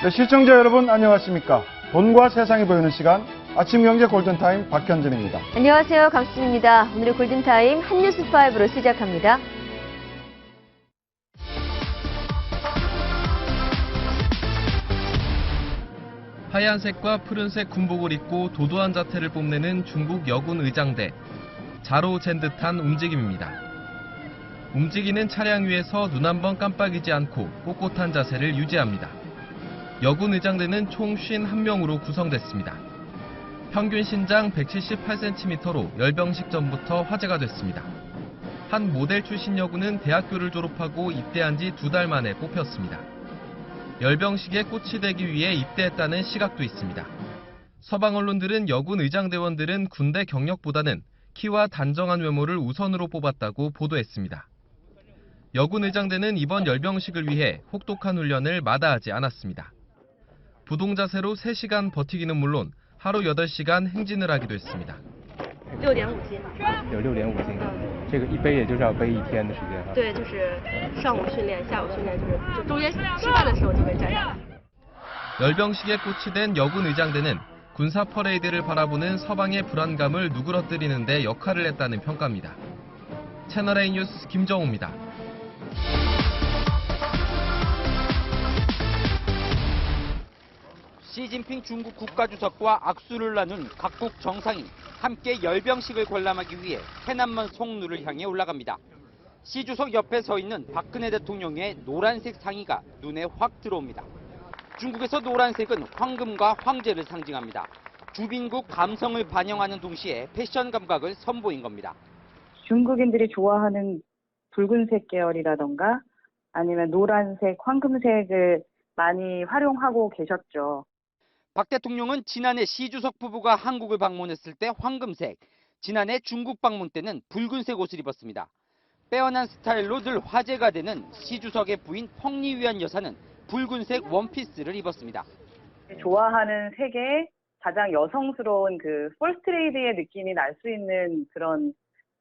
네, 시청자 여러분 안녕하십니까. 돈과 세상이 보이는 시간 아침경제 골든타임 박현진입니다. 안녕하세요. 강수진입니다. 오늘의 골든타임 한뉴스5로 시작합니다. 하얀색과 푸른색 군복을 입고 도도한 자태를 뽐내는 중국 여군 의장대. 자로 잰 듯한 움직임입니다. 움직이는 차량 위에서 눈 한 번 깜빡이지 않고 꼿꼿한 자세를 유지합니다. 여군 의장대는 총 51명으로 구성됐습니다. 평균 신장 178cm로 열병식 전부터 화제가 됐습니다. 한 모델 출신 여군은 대학교를 졸업하고 입대한 지 2달 만에 뽑혔습니다. 열병식에 꽃이 되기 위해 입대했다는 시각도 있습니다. 서방 언론들은 여군 의장대원들은 군대 경력보다는 키와 단정한 외모를 우선으로 뽑았다고 보도했습니다. 여군 의장대는 이번 열병식을 위해 혹독한 훈련을 마다하지 않았습니다. 부동 자세로 3시간 버티기는 물론 하루 8시간 행진을 하기도 했습니다. 6.5斤。有6.5斤，这个一背也就是要背1天的时间哈。对，就是上午训练，下午训练，就中间吃饭的时候就会这样。 열병식에 꽃이 된 여군 의장대는 군사 퍼레이드를 바라보는 서방의 불안감을 누그러뜨리는 데 역할을 했다는 평가입니다. 채널A 뉴스 김정우입니다. 시진핑 중국 국가주석과 악수를 나눈 각국 정상이 함께 열병식을 관람하기 위해 해남먼 송루를 향해 올라갑니다. 시 주석 옆에 서 있는 박근혜 대통령의 노란색 상의가 눈에 확 들어옵니다. 중국에서 노란색은 황금과 황제를 상징합니다. 주빈국 감성을 반영하는 동시에 패션 감각을 선보인 겁니다. 중국인들이 좋아하는 붉은색 계열이라던가 아니면 노란색, 황금색을 많이 활용하고 계셨죠. 박 대통령은 지난해 시 주석 부부가 한국을 방문했을 때 황금색, 지난해 중국 방문 때는 붉은색 옷을 입었습니다. 빼어난 스타일로 늘 화제가 되는 시 주석의 부인 펑리위안 여사는 붉은색 원피스를 입었습니다. 좋아하는 색의 가장 여성스러운 그 폴스트레이드의 느낌이 날 수 있는 그런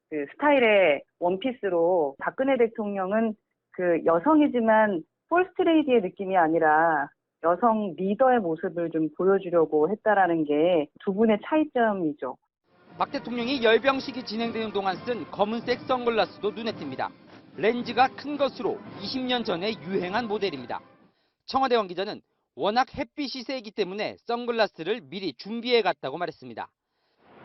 그 스타일의 원피스로 박근혜 대통령은 그 여성이지만 폴스트레이드의 느낌이 아니라 여성 리더의 모습을 좀 보여주려고 했다라는 게 두 분의 차이점이죠. 박 대통령이 열병식이 진행되는 동안 쓴 검은색 선글라스도 눈에 띕니다. 렌즈가 큰 것으로 20년 전에 유행한 모델입니다. 청와대 관계자는 워낙 햇빛이 세기 때문에 선글라스를 미리 준비해 갔다고 말했습니다.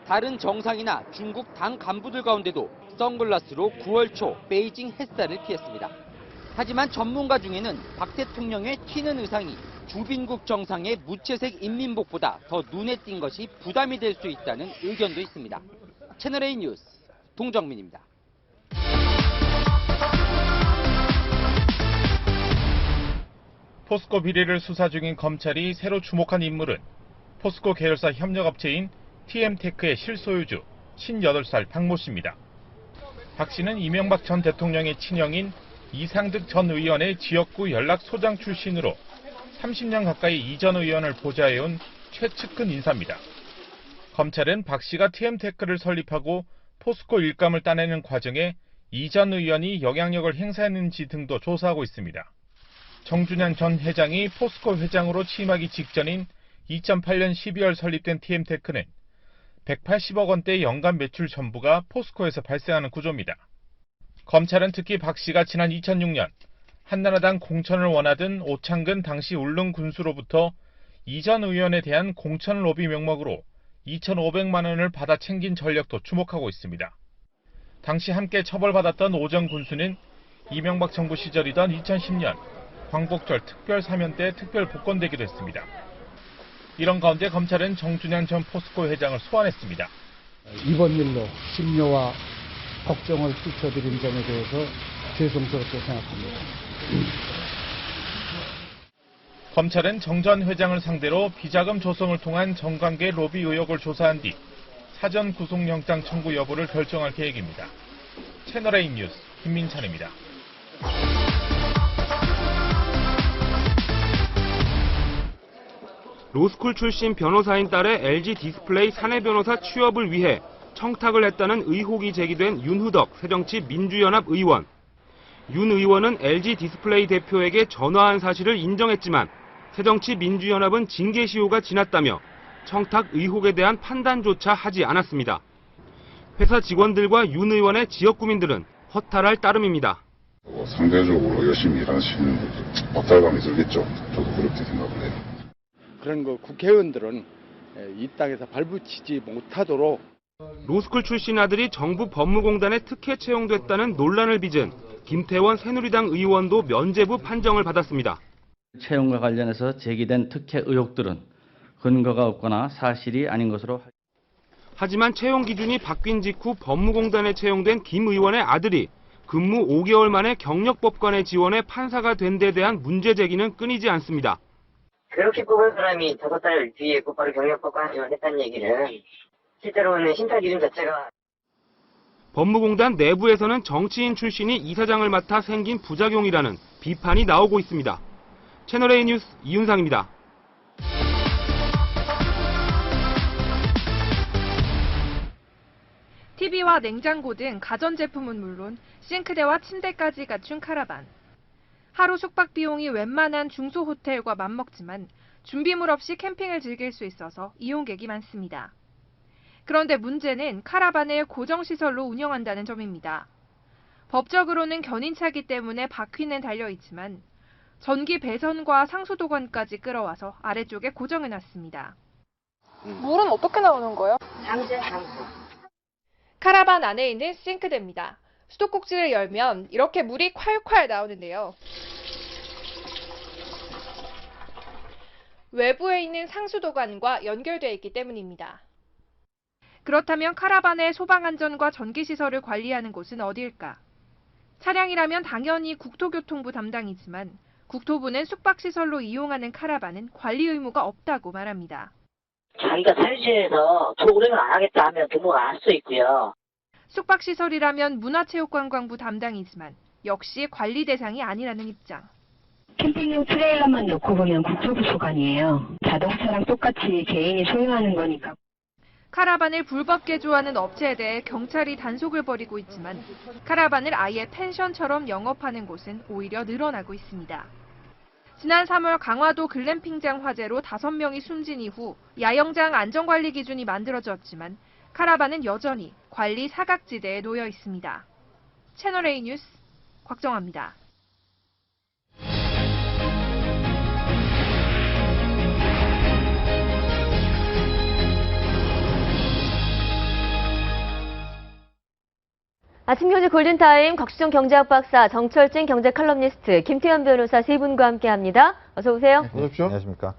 다른 정상이나 중국 당 간부들 가운데도 선글라스로 9월 초 베이징 햇살을 피했습니다. 하지만 전문가 중에는 박 대통령의 튀는 의상이 주빈국 정상의 무채색 인민복보다 더 눈에 띈 것이 부담이 될 수 있다는 의견도 있습니다. 채널A 뉴스 동정민입니다. 포스코 비리를 수사 중인 검찰이 새로 주목한 인물은 포스코 계열사 협력업체인 TM테크의 실소유주 58살 박모 씨입니다. 박 씨는 이명박 전 대통령의 친형인 이상득 전 의원의 지역구 연락소장 출신으로 30년 가까이 이 전 의원을 보좌해온 최측근 인사입니다. 검찰은 박 씨가 TM테크를 설립하고 포스코 일감을 따내는 과정에 이 전 의원이 영향력을 행사했는지 등도 조사하고 있습니다. 정준양 전 회장이 포스코 회장으로 취임하기 직전인 2008년 12월 설립된 TM테크는 180억 원대 연간 매출 전부가 포스코에서 발생하는 구조입니다. 검찰은 특히 박 씨가 지난 2006년 한나라당 공천을 원하던 오창근 당시 울릉 군수로부터 이 전 의원에 대한 공천 로비 명목으로 2,500만 원을 받아 챙긴 전력도 주목하고 있습니다. 당시 함께 처벌받았던 오 전 군수는 이명박 정부 시절이던 2010년 광복절 특별 사면 때 특별 복권되기도 했습니다. 이런 가운데 검찰은 정준양 전 포스코 회장을 소환했습니다. 이번 일로 심려와 걱정을 끼쳐드린 점에 대해서 죄송스럽게 생각합니다. 검찰은 정 전 회장을 상대로 비자금 조성을 통한 정관계 로비 의혹을 조사한 뒤 사전 구속영장 청구 여부를 결정할 계획입니다. 채널A 뉴스 김민찬입니다. 로스쿨 출신 변호사인 딸의 LG 디스플레이 사내 변호사 취업을 위해 청탁을 했다는 의혹이 제기된 윤후덕 새정치 민주연합 의원. 윤 의원은 LG 디스플레이 대표에게 전화한 사실을 인정했지만 새정치민주연합은 징계 시효가 지났다며 청탁 의혹에 대한 판단조차 하지 않았습니다. 회사 직원들과 윤 의원의 지역구민들은 허탈할 따름입니다. 상대적으로 열심히 일하시는 분들 박탈감이 들겠죠. 저도 그렇게 생각을 해요. 그런 거 국회의원들은 이 땅에서 발붙이지 못하도록. 로스쿨 출신 아들이 정부 법무공단에 특혜 채용됐다는 논란을 빚은 김태원 새누리당 의원도 면죄부 판정을 받았습니다. 채용과 관련해서 제기된 특혜 의혹들은 근거가 없거나 사실이 아닌 것으로. 하지만 채용 기준이 바뀐 직후 법무공단에 채용된 김 의원의 아들이 근무 5개월 만에 경력법관의 지원에 판사가 된 데 대한 문제 제기는 끊이지 않습니다. 그렇게 뽑은 사람이 5달 뒤에 곧바로 경력법관 지원했다는 얘기는 실제로는 심사 기준 자체가. 법무공단 내부에서는 정치인 출신이 이사장을 맡아 생긴 부작용이라는 비판이 나오고 있습니다. 채널A 뉴스 이윤상입니다. TV와 냉장고 등 가전제품은 물론 싱크대와 침대까지 갖춘 카라반. 하루 숙박 비용이 웬만한 중소호텔과 맞먹지만 준비물 없이 캠핑을 즐길 수 있어서 이용객이 많습니다. 그런데 문제는 카라반을 고정시설로 운영한다는 점입니다. 법적으로는 견인차기 때문에 바퀴는 달려있지만 전기 배선과 상수도관까지 끌어와서 아래쪽에 고정해놨습니다. 물은 어떻게 나오는 거예요? 상수. 카라반 안에 있는 싱크대입니다. 수도꼭지를 열면 이렇게 물이 콸콸 나오는데요. 외부에 있는 상수도관과 연결되어 있기 때문입니다. 그렇다면 카라반의 소방안전과 전기시설을 관리하는 곳은 어디일까? 차량이라면 당연히 국토교통부 담당이지만 국토부는 숙박시설로 이용하는 카라반은 관리 의무가 없다고 말합니다. 자기가 사유지에서 프로그램을 안 하겠다 하면 등록을 안 할 수 있고요. 숙박시설이라면 문화체육관광부 담당이지만 역시 관리 대상이 아니라는 입장. 캠핑용 트레일러만 놓고 보면 국토부 소관이에요. 자동차랑 똑같이 개인이 소유하는 거니까. 카라반을 불법 개조하는 업체에 대해 경찰이 단속을 벌이고 있지만 카라반을 아예 펜션처럼 영업하는 곳은 오히려 늘어나고 있습니다. 지난 3월 강화도 글램핑장 화재로 5명이 숨진 이후 야영장 안전관리 기준이 만들어졌지만 카라반은 여전히 관리 사각지대에 놓여 있습니다. 채널A 뉴스 곽정아입니다. 아침 경제 골든타임 곽수정 경제학 박사, 정철진 경제 칼럼니스트, 김태현 변호사 세 분과 함께합니다. 어서 오세요. 네, 어서 오십시오. 안녕하십니까.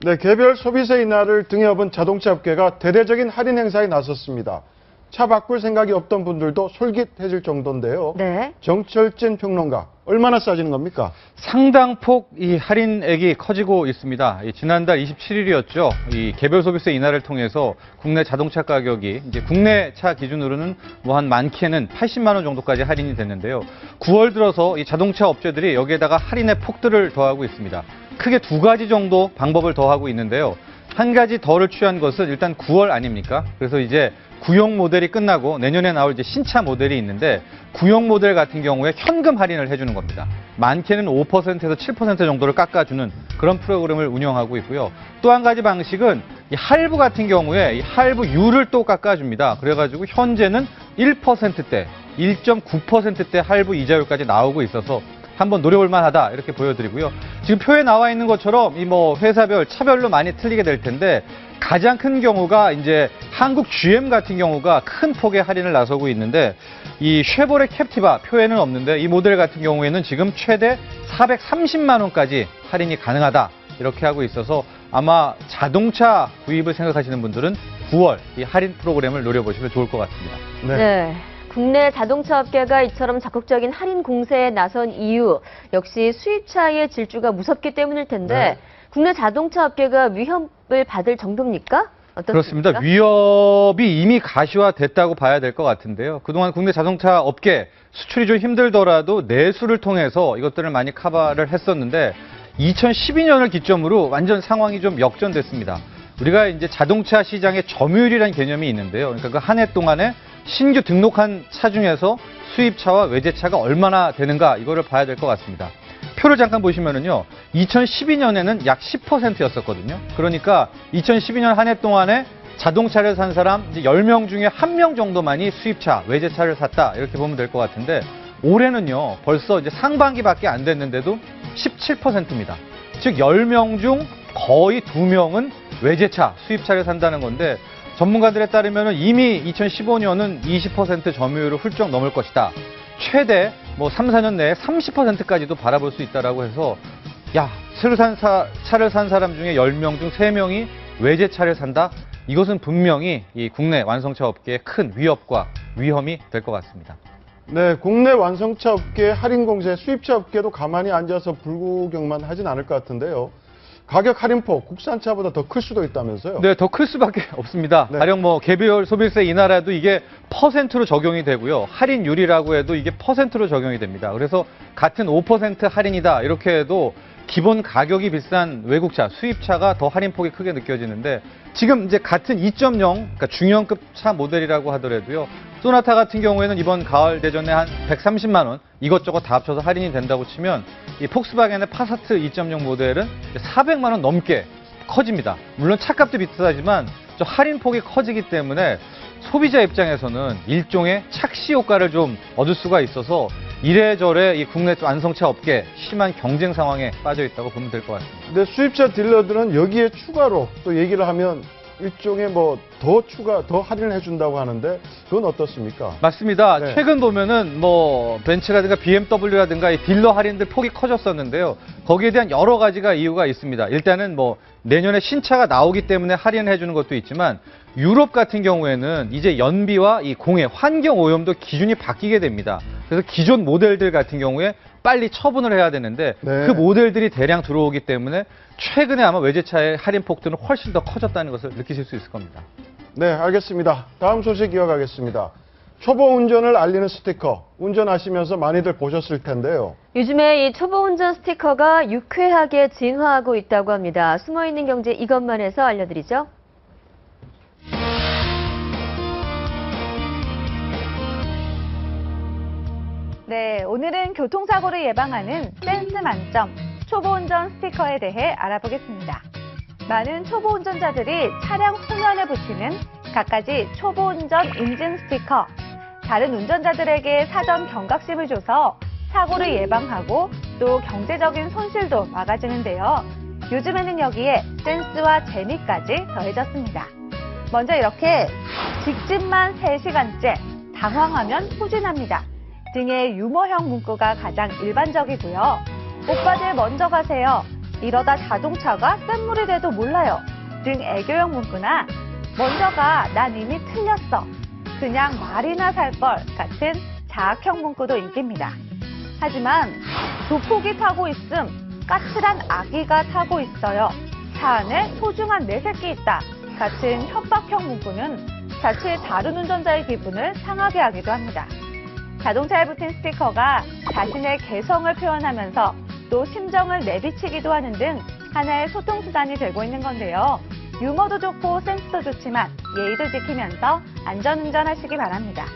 네, 개별 소비세 인하를 등에 업은 자동차 업계가 대대적인 할인 행사에 나섰습니다. 차 바꿀 생각이 없던 분들도 솔깃해질 정도인데요. 네. 정철진 평론가, 얼마나 싸지는 겁니까? 상당폭 이 할인액이 커지고 있습니다. 지난달 27일이었죠. 이 개별 소비세 인하를 통해서 국내 자동차 가격이 이제 국내 차 기준으로는 한 많게는 80만 원 정도까지 할인이 됐는데요. 9월 들어서 이 자동차 업체들이 여기에다가 할인의 폭들을 더하고 있습니다. 크게 2가지 정도 방법을 더하고 있는데요. 한 가지 더를 취한 것은 일단 9월 아닙니까? 그래서 이제 구형 모델이 끝나고 내년에 나올 이제 신차 모델이 있는데 구형 모델 같은 경우에 현금 할인을 해주는 겁니다. 많게는 5%에서 7% 정도를 깎아주는 그런 프로그램을 운영하고 있고요. 또 한 가지 방식은 이 할부 같은 경우에 이 할부율을 또 깎아줍니다. 그래가지고 현재는 1%대, 1.9%대 할부 이자율까지 나오고 있어서 한번 노려볼 만하다 이렇게 보여드리고요. 지금 표에 나와 있는 것처럼 이 회사별 차별로 많이 틀리게 될 텐데 가장 큰 경우가 이제 한국 GM 같은 경우가 큰 폭의 할인을 나서고 있는데 이 쉐보레 캡티바 표에는 없는데 이 모델 같은 경우에는 지금 최대 430만 원까지 할인이 가능하다 이렇게 하고 있어서 아마 자동차 구입을 생각하시는 분들은 9월 이 할인 프로그램을 노려보시면 좋을 것 같습니다. 네. 국내 자동차 업계가 이처럼 적극적인 할인 공세에 나선 이유 역시 수입차의 질주가 무섭기 때문일 텐데 네. 국내 자동차 업계가 위협을 받을 정도입니까? 어떻습니까? 그렇습니다. 위협이 이미 가시화됐다고 봐야 될 것 같은데요. 그동안 국내 자동차 업계 수출이 좀 힘들더라도 내수를 통해서 이것들을 많이 커버를 했었는데 2012년을 기점으로 완전 상황이 좀 역전됐습니다. 우리가 이제 자동차 시장의 점유율이라는 개념이 있는데요. 그러니까 그 한 해 동안에 신규 등록한 차 중에서 수입차와 외제차가 얼마나 되는가 이거를 봐야 될 것 같습니다. 표를 잠깐 보시면은요. 2012년에는 약 10%였었거든요. 그러니까 2012년 한 해 동안에 자동차를 산 사람 이제 10명 중에 1명 정도만이 수입차, 외제차를 샀다. 이렇게 보면 될 것 같은데 올해는요. 벌써 이제 상반기밖에 안 됐는데도 17%입니다. 즉 10명 중 거의 2명은 외제차, 수입차를 산다는 건데 전문가들에 따르면 이미 2015년은 20% 점유율을 훌쩍 넘을 것이다. 최대 3, 4년 내에 30%까지도 바라볼 수 있다라고 해서 차를 산 사람 중에 10명 중 3명이 외제차를 산다? 이것은 분명히 이 국내 완성차 업계의 큰 위협과 위험이 될 것 같습니다. 네, 국내 완성차 업계 할인 공세, 수입차 업계도 가만히 앉아서 불구경만 하진 않을 것 같은데요. 가격 할인폭 국산차보다 더 클 수도 있다면서요? 네, 더 클 수밖에 없습니다. 네. 가령 개별 소비세 인하라도 이게 퍼센트로 적용이 되고요. 할인율이라고 해도 이게 퍼센트로 적용이 됩니다. 그래서 같은 5% 할인이다 이렇게 해도 기본 가격이 비싼 외국차, 수입차가 더 할인폭이 크게 느껴지는데 지금 이제 같은 2.0, 그러니까 중형급 차 모델이라고 하더라도요. 소나타 같은 경우에는 이번 가을 대전에 한 130만 원 이것저것 다 합쳐서 할인이 된다고 치면 이 폭스바겐의 파사트 2.0 모델은 400만 원 넘게 커집니다. 물론 차값도 비싸지만 저 할인폭이 커지기 때문에 소비자 입장에서는 일종의 착시 효과를 좀 얻을 수가 있어서 이래저래 이 국내 완성차 업계 심한 경쟁 상황에 빠져 있다고 보면 될 것 같습니다. 근데 수입차 딜러들은 여기에 추가로 또 얘기를 하면 일종의 더 할인을 해준다고 하는데 그건 어떻습니까? 맞습니다. 네. 최근 보면은 벤츠라든가 BMW라든가 이 딜러 할인들 폭이 커졌었는데요. 거기에 대한 여러 가지가 이유가 있습니다. 일단은 내년에 신차가 나오기 때문에 할인을 해주는 것도 있지만 유럽 같은 경우에는 이제 연비와 이 공해, 환경 오염도 기준이 바뀌게 됩니다. 그래서 기존 모델들 같은 경우에 빨리 처분을 해야 되는데 네. 그 모델들이 대량 들어오기 때문에 최근에 아마 외제차의 할인 폭들은 훨씬 더 커졌다는 것을 느끼실 수 있을 겁니다. 네, 알겠습니다. 다음 소식 이어가겠습니다. 초보 운전을 알리는 스티커, 운전하시면서 많이들 보셨을 텐데요. 요즘에 이 초보 운전 스티커가 유쾌하게 진화하고 있다고 합니다. 숨어있는 경제 이것만 해서 알려드리죠. 네, 오늘은 교통사고를 예방하는 센스 만점 초보 운전 스티커에 대해 알아보겠습니다. 많은 초보 운전자들이 차량 후면에 붙이는 갖가지 초보 운전 인증 스티커. 다른 운전자들에게 사전 경각심을 줘서 사고를 예방하고 또 경제적인 손실도 막아주는데요. 요즘에는 여기에 센스와 재미까지 더해졌습니다. 먼저 이렇게 직진만 3시간째, 당황하면 후진합니다. 등의 유머형 문구가 가장 일반적이고요. 오빠들 먼저 가세요. 이러다 자동차가 쇳물이 돼도 몰라요. 등 애교형 문구나 먼저 가, 난 이미 틀렸어. 그냥 말이나 살 걸 같은 자학형 문구도 인기입니다. 하지만 조폭이 타고 있음, 까칠한 아기가 타고 있어요. 차 안에 소중한 내 새끼 있다. 같은 협박형 문구는 자칫 다른 운전자의 기분을 상하게 하기도 합니다. 자동차에 붙인 스티커가 자신의 개성을 표현하면서 또 심정을 내비치기도 하는 등 하나의 소통수단이 되고 있는 건데요. 유머도 좋고 센스도 좋지만 예의도 지키면서 안전운전 하시기 바랍니다.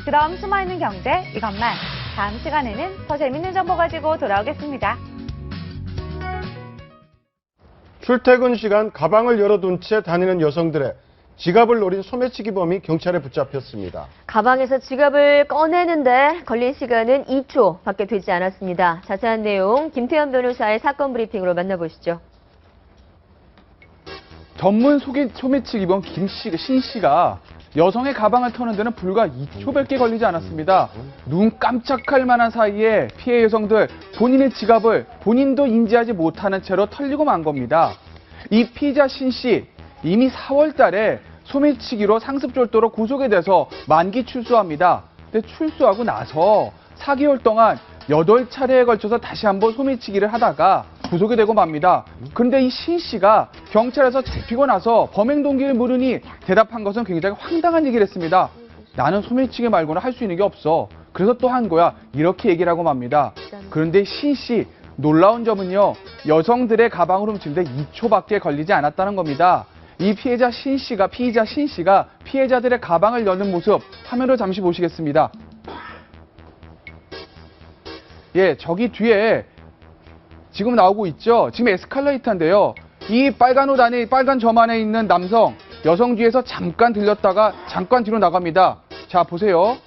그럼 숨어있는 경제 이것만, 다음 시간에는 더 재밌는 정보 가지고 돌아오겠습니다. 출퇴근 시간 가방을 열어둔 채 다니는 여성들의 지갑을 노린 소매치기범이 경찰에 붙잡혔습니다. 가방에서 지갑을 꺼내는데 걸린 시간은 2초밖에 되지 않았습니다. 자세한 내용 김태현 변호사의 사건 브리핑으로 만나보시죠. 전문 소매치기범 신 씨가 여성의 가방을 터는 데는 불과 2초밖에 걸리지 않았습니다. 눈 깜짝할 만한 사이에 피해 여성들 본인의 지갑을 본인도 인지하지 못하는 채로 털리고 만 겁니다. 이 피의자 신 씨 이미 4월 달에 소매치기로 상습절도로 구속이 돼서 만기 출소합니다. 근데 출소하고 나서 4개월 동안 8차례에 걸쳐서 다시 한번 소매치기를 하다가 구속이 되고 맙니다. 그런데 이 신 씨가 경찰에서 잡히고 나서 범행 동기를 물으니 대답한 것은 굉장히 황당한 얘기를 했습니다. 나는 소매치기 말고는 할 수 있는 게 없어. 그래서 또 한 거야. 이렇게 얘기를 하고 맙니다. 그런데 신 씨 놀라운 점은요. 여성들의 가방을 훔치는데 2초밖에 걸리지 않았다는 겁니다. 이 피해자 신 씨가 피해자들의 가방을 여는 모습 화면으로 잠시 보시겠습니다. 예, 저기 뒤에 지금 나오고 있죠. 지금 에스컬레이터인데요. 이 빨간 옷 안에 빨간 점 안에 있는 남성, 여성 뒤에서 잠깐 들렸다가 잠깐 뒤로 나갑니다. 자, 보세요.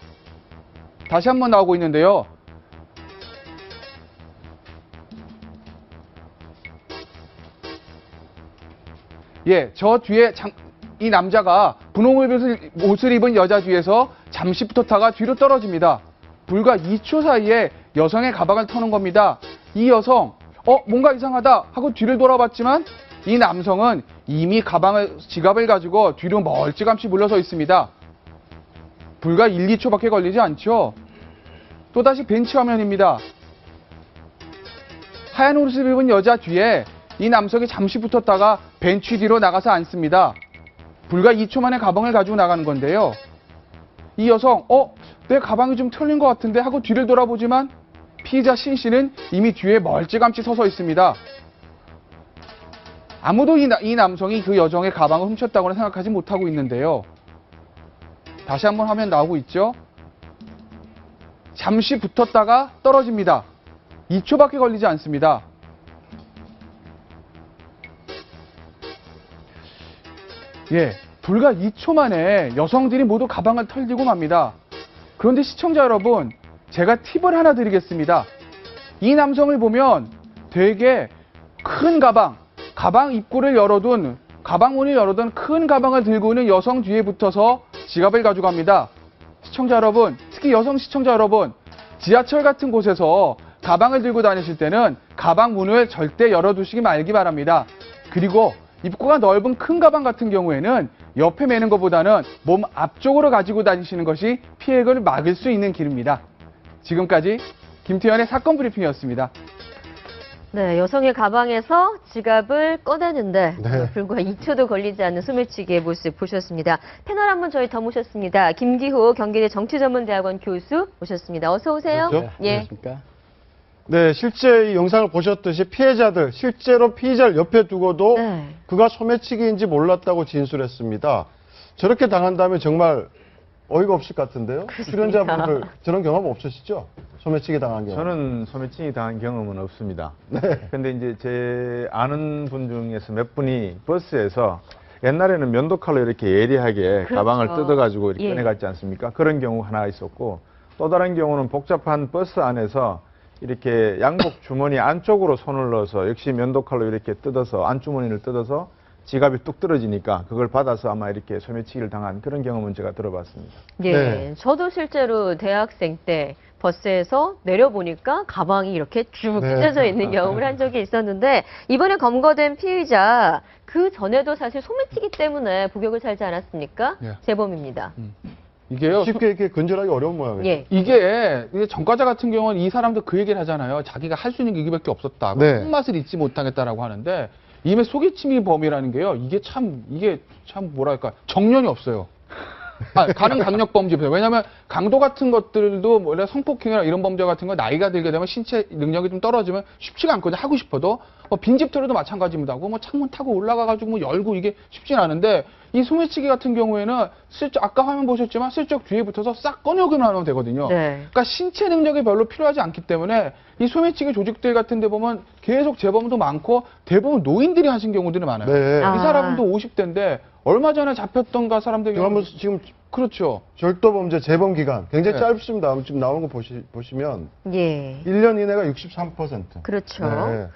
다시 한번 나오고 있는데요. 예, 저 뒤에 이 남자가 분홍을 옷을 입은 여자 뒤에서 잠시 붙었다가 뒤로 떨어집니다. 불과 2초 사이에 여성의 가방을 터는 겁니다. 이 여성, 뭔가 이상하다 하고 뒤를 돌아봤지만 이 남성은 이미 지갑을 가지고 뒤로 멀찌감치 물러서 있습니다. 불과 1, 2초밖에 걸리지 않죠. 또다시 벤치 화면입니다. 하얀 옷을 입은 여자 뒤에 이 남성이 잠시 붙었다가 벤치 뒤로 나가서 앉습니다. 불과 2초 만에 가방을 가지고 나가는 건데요. 이 여성, 내 가방이 좀 털린 것 같은데 하고 뒤를 돌아보지만 피의자 신 씨는 이미 뒤에 멀찌감치 서서 있습니다. 아무도 이 남성이 그 여성의 가방을 훔쳤다고는 생각하지 못하고 있는데요. 다시 한번 화면 나오고 있죠. 잠시 붙었다가 떨어집니다. 2초밖에 걸리지 않습니다. 예, 불과 2초 만에 여성들이 모두 가방을 털리고 맙니다. 그런데 시청자 여러분, 제가 팁을 하나 드리겠습니다. 이 남성을 보면 되게 큰 가방 입구를 열어둔, 가방문을 열어둔 큰 가방을 들고 있는 여성 뒤에 붙어서 지갑을 가져갑니다. 시청자 여러분, 특히 여성 시청자 여러분, 지하철 같은 곳에서 가방을 들고 다니실 때는 가방 문을 절대 열어두시기 말기 바랍니다. 그리고 입구가 넓은 큰 가방 같은 경우에는 옆에 매는 것보다는 몸 앞쪽으로 가지고 다니시는 것이 피해를 막을 수 있는 길입니다. 지금까지 김태현의 사건 브리핑이었습니다. 네, 여성의 가방에서 지갑을 꺼내는데 네. 불과 2초도 걸리지 않는 소매치기의 모습 보셨습니다. 패널 한 분 저희 더 모셨습니다. 김기호 경기대 정치전문대학원 교수 모셨습니다. 어서 오세요. 그렇죠? 예. 안녕하십니까? 네, 실제 이 영상을 보셨듯이 피해자들, 실제로 피의자를 옆에 두고도 그가 소매치기인지 몰랐다고 진술했습니다. 저렇게 당한다면 정말 어이가 없을 것 같은데요? 출연자분들 저런 경험 없으시죠? 소매치기 당한 경험. 저는 소매치기 당한 경험은 없습니다. 네. 근데 이제 제 아는 분 중에서 몇 분이 버스에서 옛날에는 면도칼로 이렇게 예리하게 그렇죠. 가방을 뜯어가지고 이렇게 예. 꺼내갔지 않습니까? 그런 경우 하나 있었고, 또 다른 경우는 복잡한 버스 안에서 이렇게 양복 주머니 안쪽으로 손을 넣어서 역시 면도칼로 이렇게 뜯어서 안주머니를 뜯어서 지갑이 뚝 떨어지니까 그걸 받아서 아마 이렇게 소매치기를 당한 그런 경험은 제가 들어봤습니다. 예, 네. 저도 실제로 대학생 때 버스에서 내려보니까 가방이 이렇게 쭉 네. 찢어져 있는 경험을 한 적이 있었는데 이번에 검거된 피의자 그 전에도 사실 소매치기 때문에 복역을 살지 않았습니까? 예. 재범입니다. 이게요. 쉽게 이렇게 근절하기 어려운 모양이에요. 예. 이게 전과자 같은 경우는 이 사람도 그 얘기를 하잖아요. 자기가 할 수 있는 게 이거밖에 없었다. 네. 손맛을 잊지 못하겠다라고 하는데 이미 소매치기 범이라는 게요. 이게 참 뭐랄까 정년이 없어요. 가능 강력 범죄입니다. 왜냐하면 강도 같은 것들도 원래 성폭행이나 이런 범죄 같은 거 나이가 들게 되면 신체 능력이 좀 떨어지면 쉽지가 않거든요. 하고 싶어도 빈집 털이도 마찬가지입니다. 창문 타고 올라가가지고 열고 이게 쉽진 않은데 이 소매치기 같은 경우에는 슬쩍 아까 화면 보셨지만 슬쩍 뒤에 붙어서 싹 꺼내기만 하면 되거든요. 네. 그러니까 신체 능력이 별로 필요하지 않기 때문에 이 소매치기 조직들 같은 데 보면 계속 재범도 많고 대부분 노인들이 하신 경우들이 많아요. 네. 이 사람도 50대인데 얼마 전에 잡혔던가 사람들 그러면 지금 그렇죠. 절도범죄 재범 기간 굉장히 네. 짧습니다. 지금 나오는 거 보시면 예. 1년 이내가 63%. 그렇죠. 네.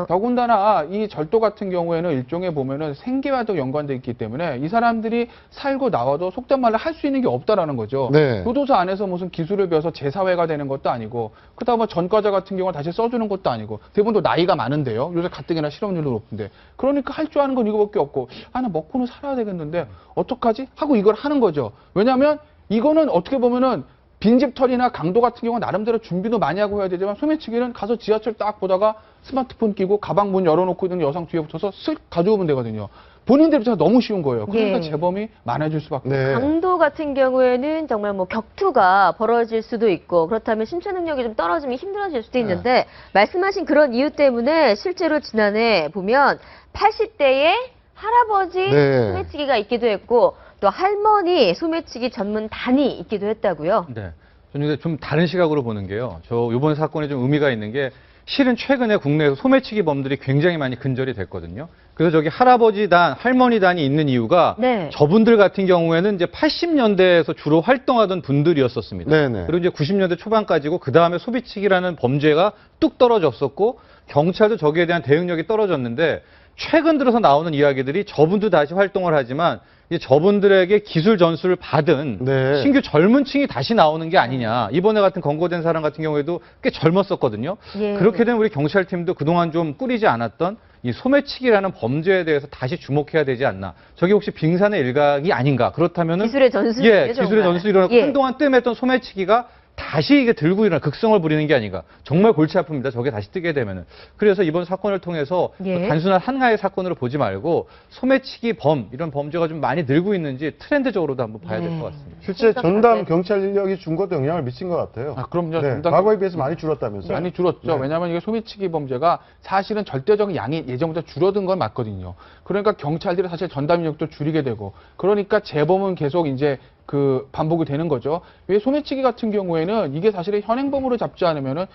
더군다나 이 절도 같은 경우에는 일종의 보면은 생계와도 연관돼 있기 때문에 이 사람들이 살고 나와도 속된 말로 할 수 있는 게 없다라는 거죠. 네. 교도소 안에서 무슨 기술을 배워서 제사회가 되는 것도 아니고 그다음에 전과자 같은 경우는 다시 써주는 것도 아니고 대부분 또 나이가 많은데요. 요새 가뜩이나 실업률도 높은데 그러니까 할 줄 아는 건 이거밖에 없고 나 먹고는 살아야 되겠는데 어떡하지? 하고 이걸 하는 거죠. 왜냐하면 이거는 어떻게 보면은 빈집털이나 강도 같은 경우는 나름대로 준비도 많이 하고 해야 되지만 소매치기는 가서 지하철 딱 보다가 스마트폰 끼고 가방 문 열어놓고 있는 여성 뒤에 붙어서 쓱 가져오면 되거든요. 본인들 입장에서 너무 쉬운 거예요. 그러니까 예. 재범이 많아질 수밖에 네. 없어요. 강도 같은 경우에는 정말 뭐 격투가 벌어질 수도 있고 그렇다면 신체 능력이 좀 떨어지면 힘들어질 수도 있는데 말씀하신 그런 이유 때문에 실제로 지난해 보면 80대의 할아버지 네. 소매치기가 있기도 했고 또 할머니 소매치기 전문 단이 있기도 했다고요. 네. 저는 좀 다른 시각으로 보는 게요. 이번 사건에 좀 의미가 있는 게 실은 최근에 국내에서 소매치기 범들이 굉장히 많이 근절이 됐거든요. 그래서 저기 할아버지 단, 할머니 단이 있는 이유가 네. 저분들 같은 경우에는 이제 80년대에서 주로 활동하던 분들이었었습니다. 네네. 그리고 이제 90년대 초반까지고 그 다음에 소비치기라는 범죄가 뚝 떨어졌었고 경찰도 저기에 대한 대응력이 떨어졌는데 최근 들어서 나오는 이야기들이 저분도 다시 활동을 하지만 이제 저분들에게 기술 전수를 받은 네. 신규 젊은 층이 다시 나오는 게 아니냐. 이번에 같은 검거된 사람 같은 경우에도 꽤 젊었었거든요. 예. 그렇게 되면 우리 경찰팀도 그동안 좀 꾸리지 않았던 이 소매치기라는 범죄에 대해서 다시 주목해야 되지 않나. 저게 혹시 빙산의 일각이 아닌가. 그렇다면은 기술의 전수. 예, 기술의 전수 일어나고 예. 한동안 뜸했던 소매치기가 다시 이게 들고 일어나 극성을 부리는 게 아닌가. 정말 골치 아픕니다. 저게 다시 뜨게 되면은. 그래서 이번 사건을 통해서 예. 단순한 한가의 사건으로 보지 말고 소매치기 범 이런 범죄가 좀 많이 늘고 있는지 트렌드적으로도 한번 봐야 될 것 같습니다. 실제 전담 경찰 인력이 준 것도 영향을 미친 것 같아요. 아, 그럼요. 네, 전담 과거에 비해서 많이 줄었다면서요? 많이 줄었죠. 네. 왜냐하면 이게 소매치기 범죄가 사실은 절대적인 양이 예전보다 줄어든 건 맞거든요. 그러니까 경찰들이 사실 전담 인력도 줄이게 되고, 그러니까 재범은 계속 이제 그 반복이 되는 거죠. 왜 소매치기 같은 경우에는 이게 사실은 현행범으로 잡지 않으면은